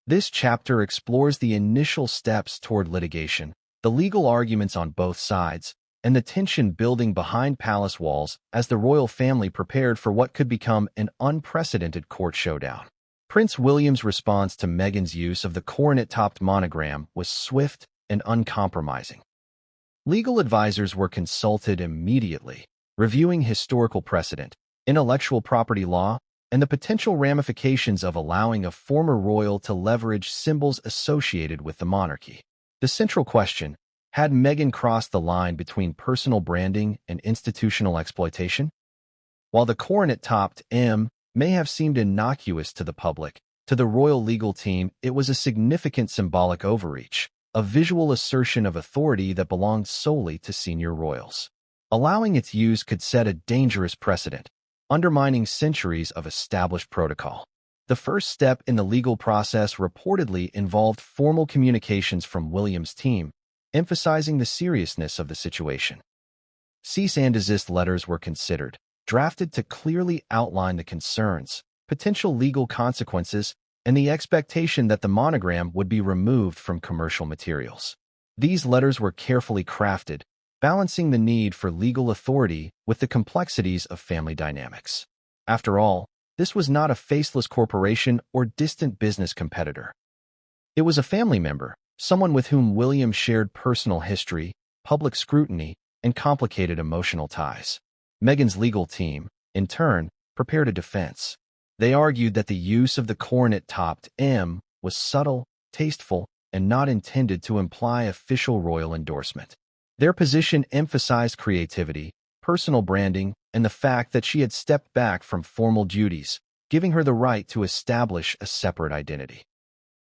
This chapter explores the initial steps toward litigation, the legal arguments on both sides, and the tension building behind palace walls as the royal family prepared for what could become an unprecedented court showdown. Prince William's response to Meghan's use of the coronet-topped monogram was swift and uncompromising. Legal advisors were consulted immediately, reviewing historical precedent, intellectual property law, and the potential ramifications of allowing a former royal to leverage symbols associated with the monarchy. The central question: had Meghan crossed the line between personal branding and institutional exploitation? While the coronet-topped M may have seemed innocuous to the public, to the royal legal team it was a significant symbolic overreach, a visual assertion of authority that belonged solely to senior royals. Allowing its use could set a dangerous precedent, undermining centuries of established protocol. The first step in the legal process reportedly involved formal communications from William's team, emphasizing the seriousness of the situation. Cease and desist letters were considered, drafted to clearly outline the concerns, potential legal consequences, and the expectation that the monogram would be removed from commercial materials. These letters were carefully crafted, balancing the need for legal authority with the complexities of family dynamics. After all, this was not a faceless corporation or distant business competitor. It was a family member, someone with whom William shared personal history, public scrutiny, and complicated emotional ties. Meghan's legal team, in turn, prepared a defense. They argued that the use of the coronet-topped M was subtle, tasteful, and not intended to imply official royal endorsement. Their position emphasized creativity, personal branding, and the fact that she had stepped back from formal duties, giving her the right to establish a separate identity.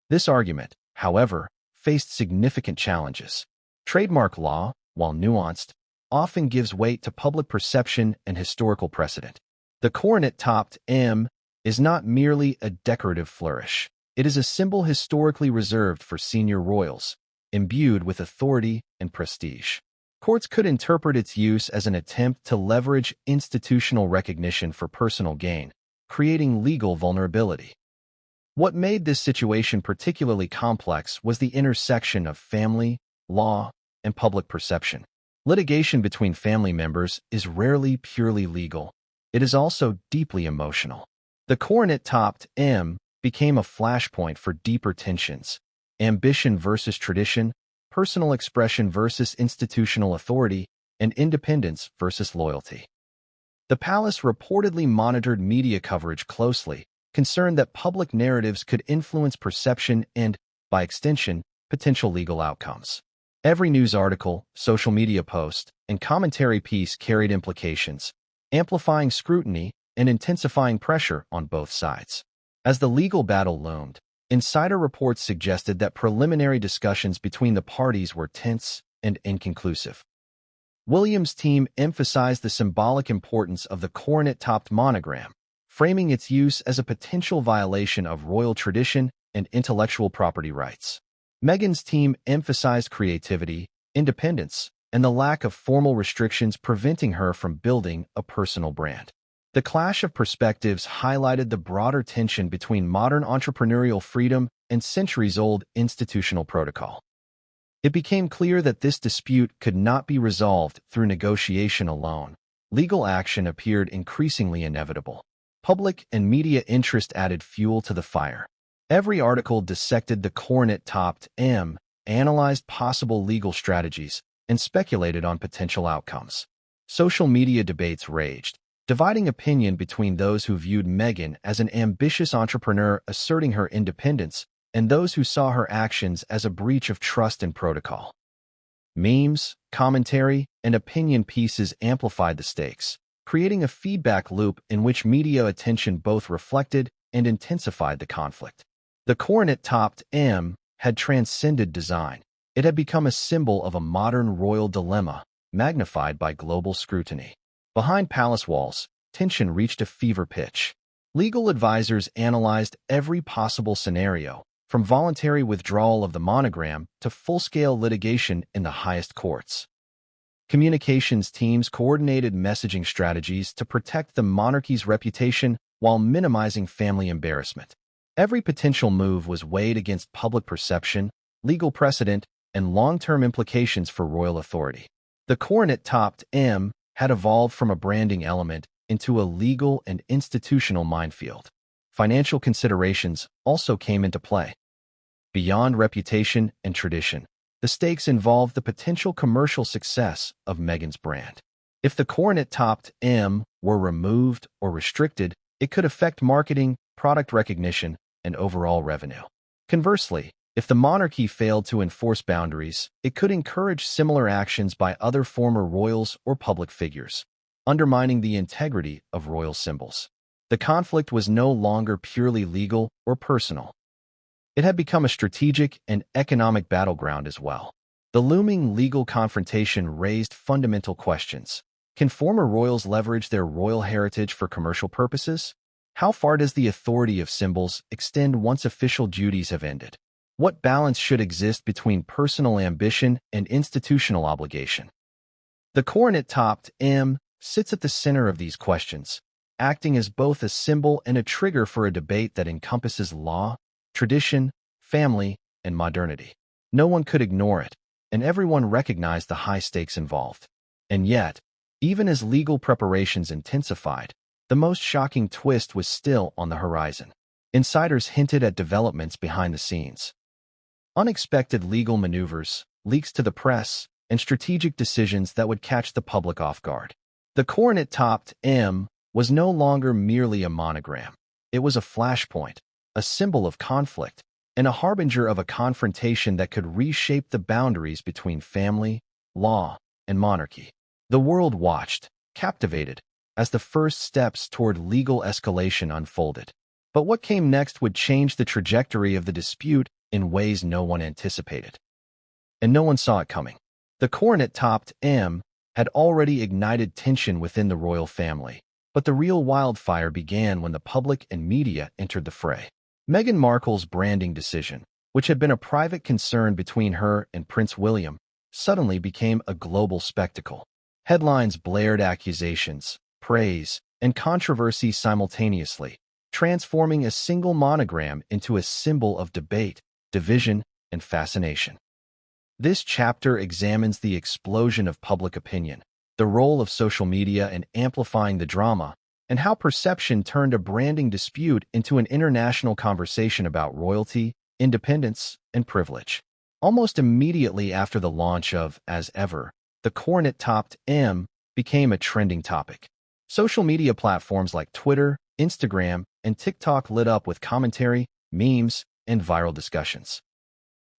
This argument, however, faced significant challenges. Trademark law, while nuanced, often gives weight to public perception and historical precedent. The coronet-topped M is not merely a decorative flourish. It is a symbol historically reserved for senior royals, imbued with authority and prestige. Courts could interpret its use as an attempt to leverage institutional recognition for personal gain, creating legal vulnerability. What made this situation particularly complex was the intersection of family, law, and public perception. Litigation between family members is rarely purely legal. It is also deeply emotional. The coronet-topped M became a flashpoint for deeper tensions: ambition versus tradition, personal expression versus institutional authority, and independence versus loyalty. The palace reportedly monitored media coverage closely, concerned that public narratives could influence perception and, by extension, potential legal outcomes. Every news article, social media post, and commentary piece carried implications, amplifying scrutiny and intensifying pressure on both sides. As the legal battle loomed, insider reports suggested that preliminary discussions between the parties were tense and inconclusive. William's team emphasized the symbolic importance of the coronet-topped monogram, framing its use as a potential violation of royal tradition and intellectual property rights. Meghan's team emphasized creativity, independence, and the lack of formal restrictions preventing her from building a personal brand. The clash of perspectives highlighted the broader tension between modern entrepreneurial freedom and centuries-old institutional protocol. It became clear that this dispute could not be resolved through negotiation alone. Legal action appeared increasingly inevitable. Public and media interest added fuel to the fire. Every article dissected the coronet-topped M, analyzed possible legal strategies, and speculated on potential outcomes. Social media debates raged, dividing opinion between those who viewed Meghan as an ambitious entrepreneur asserting her independence and those who saw her actions as a breach of trust and protocol. Memes, commentary, and opinion pieces amplified the stakes, creating a feedback loop in which media attention both reflected and intensified the conflict. The coronet-topped M had transcended design. It had become a symbol of a modern royal dilemma, magnified by global scrutiny. Behind palace walls, tension reached a fever pitch. Legal advisors analyzed every possible scenario, from voluntary withdrawal of the monogram to full-scale litigation in the highest courts. Communications teams coordinated messaging strategies to protect the monarchy's reputation while minimizing family embarrassment. Every potential move was weighed against public perception, legal precedent, and long-term implications for royal authority. The coronet-topped M had evolved from a branding element into a legal and institutional minefield. Financial considerations also came into play. Beyond reputation and tradition, the stakes involved the potential commercial success of Meghan's brand. If the coronet-topped M were removed or restricted, it could affect marketing, product recognition, and overall revenue. Conversely, if the monarchy failed to enforce boundaries, it could encourage similar actions by other former royals or public figures, undermining the integrity of royal symbols. The conflict was no longer purely legal or personal. It had become a strategic and economic battleground as well. The looming legal confrontation raised fundamental questions. Can former royals leverage their royal heritage for commercial purposes? How far does the authority of symbols extend once official duties have ended? What balance should exist between personal ambition and institutional obligation? The coronet-topped M sits at the center of these questions, acting as both a symbol and a trigger for a debate that encompasses law, tradition, family, and modernity. No one could ignore it, and everyone recognized the high stakes involved. And yet, even as legal preparations intensified, the most shocking twist was still on the horizon. Insiders hinted at developments behind the scenes. Unexpected legal maneuvers, leaks to the press, and strategic decisions that would catch the public off guard. The coronet-topped M was no longer merely a monogram. It was a flashpoint, a symbol of conflict, and a harbinger of a confrontation that could reshape the boundaries between family, law, and monarchy. The world watched, captivated, as the first steps toward legal escalation unfolded. But what came next would change the trajectory of the dispute in ways no one anticipated. And no one saw it coming. The coronet-topped M had already ignited tension within the royal family, but the real wildfire began when the public and media entered the fray. Meghan Markle's branding decision, which had been a private concern between her and Prince William, suddenly became a global spectacle. Headlines blared accusations, praise, and controversy simultaneously, transforming a single monogram into a symbol of debate, division, and fascination. This chapter examines the explosion of public opinion, the role of social media in amplifying the drama, and how perception turned a branding dispute into an international conversation about royalty, independence, and privilege. Almost immediately after the launch of As Ever, the coronet-topped M became a trending topic. Social media platforms like Twitter, Instagram, and TikTok lit up with commentary, memes, and viral discussions.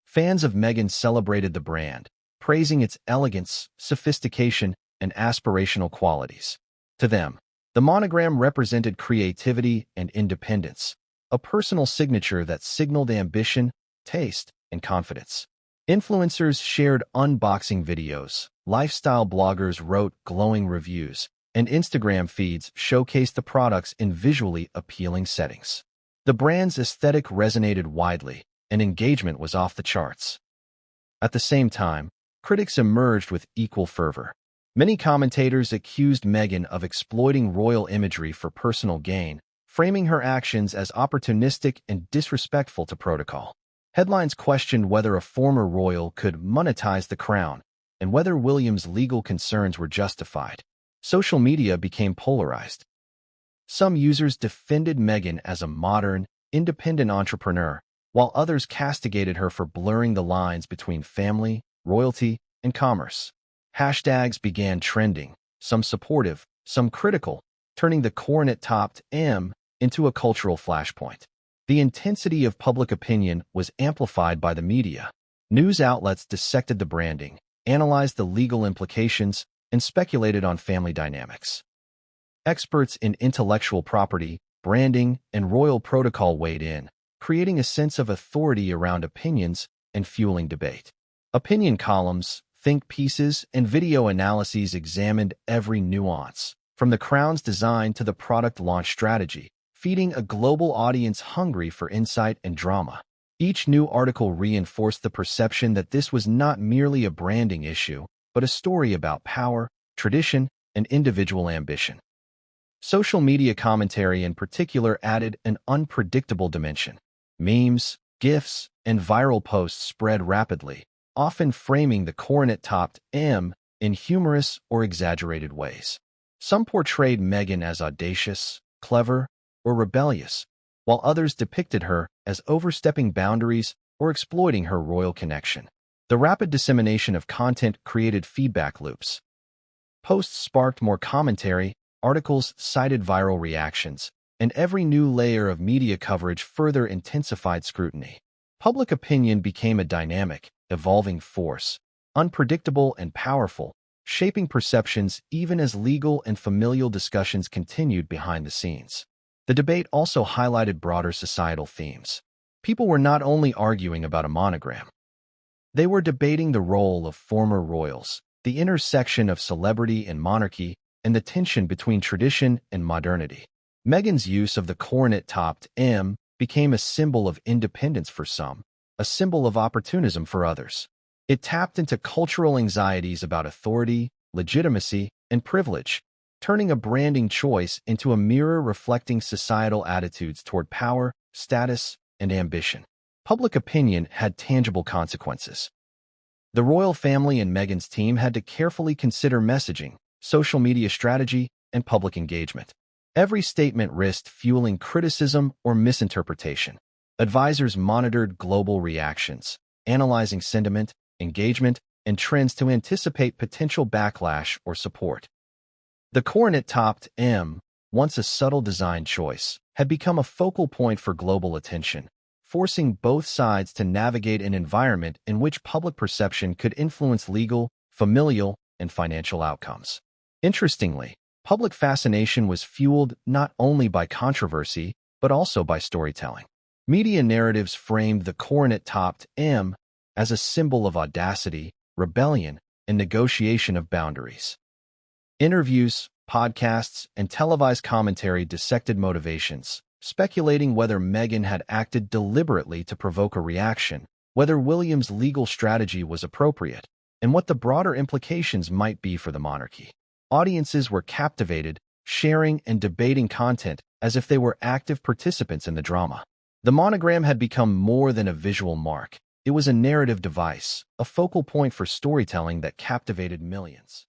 Fans of Meghan celebrated the brand, praising its elegance, sophistication, and aspirational qualities. To them, the monogram represented creativity and independence, a personal signature that signaled ambition, taste, and confidence. Influencers shared unboxing videos, lifestyle bloggers wrote glowing reviews, and Instagram feeds showcased the products in visually appealing settings. The brand's aesthetic resonated widely, and engagement was off the charts. At the same time, critics emerged with equal fervor. Many commentators accused Meghan of exploiting royal imagery for personal gain, framing her actions as opportunistic and disrespectful to protocol. Headlines questioned whether a former royal could monetize the crown, and whether William's legal concerns were justified. Social media became polarized. Some users defended Meghan as a modern, independent entrepreneur, while others castigated her for blurring the lines between family, royalty, and commerce. Hashtags began trending, some supportive, some critical, turning the coronet-topped M into a cultural flashpoint. The intensity of public opinion was amplified by the media. News outlets dissected the branding, analyzed the legal implications, and speculated on family dynamics. Experts in intellectual property, branding, and royal protocol weighed in, creating a sense of authority around opinions and fueling debate. Opinion columns, think pieces, and video analyses examined every nuance, from the crown's design to the product launch strategy, feeding a global audience hungry for insight and drama. Each new article reinforced the perception that this was not merely a branding issue, but a story about power, tradition, and individual ambition. Social media commentary in particular added an unpredictable dimension. Memes, GIFs, and viral posts spread rapidly, often framing the coronet-topped M in humorous or exaggerated ways. Some portrayed Meghan as audacious, clever, or rebellious, while others depicted her as overstepping boundaries or exploiting her royal connection. The rapid dissemination of content created feedback loops. Posts sparked more commentary, articles cited viral reactions, and every new layer of media coverage further intensified scrutiny. Public opinion became a dynamic, evolving force, unpredictable and powerful, shaping perceptions even as legal and familial discussions continued behind the scenes. The debate also highlighted broader societal themes. People were not only arguing about a monogram. They were debating the role of former royals, the intersection of celebrity and monarchy, and the tension between tradition and modernity. Meghan's use of the coronet-topped M became a symbol of independence for some, a symbol of opportunism for others. It tapped into cultural anxieties about authority, legitimacy, and privilege, turning a branding choice into a mirror reflecting societal attitudes toward power, status, and ambition. Public opinion had tangible consequences. The royal family and Meghan's team had to carefully consider messaging, social media strategy, and public engagement. Every statement risked fueling criticism or misinterpretation. Advisors monitored global reactions, analyzing sentiment, engagement, and trends to anticipate potential backlash or support. The coronet-topped M, once a subtle design choice, had become a focal point for global attention, forcing both sides to navigate an environment in which public perception could influence legal, familial, and financial outcomes. Interestingly, public fascination was fueled not only by controversy, but also by storytelling. Media narratives framed the coronet-topped M as a symbol of audacity, rebellion, and negotiation of boundaries. Interviews, podcasts, and televised commentary dissected motivations, speculating whether Meghan had acted deliberately to provoke a reaction, whether William's legal strategy was appropriate, and what the broader implications might be for the monarchy. Audiences were captivated, sharing and debating content as if they were active participants in the drama. The monogram had become more than a visual mark. It was a narrative device, a focal point for storytelling that captivated millions.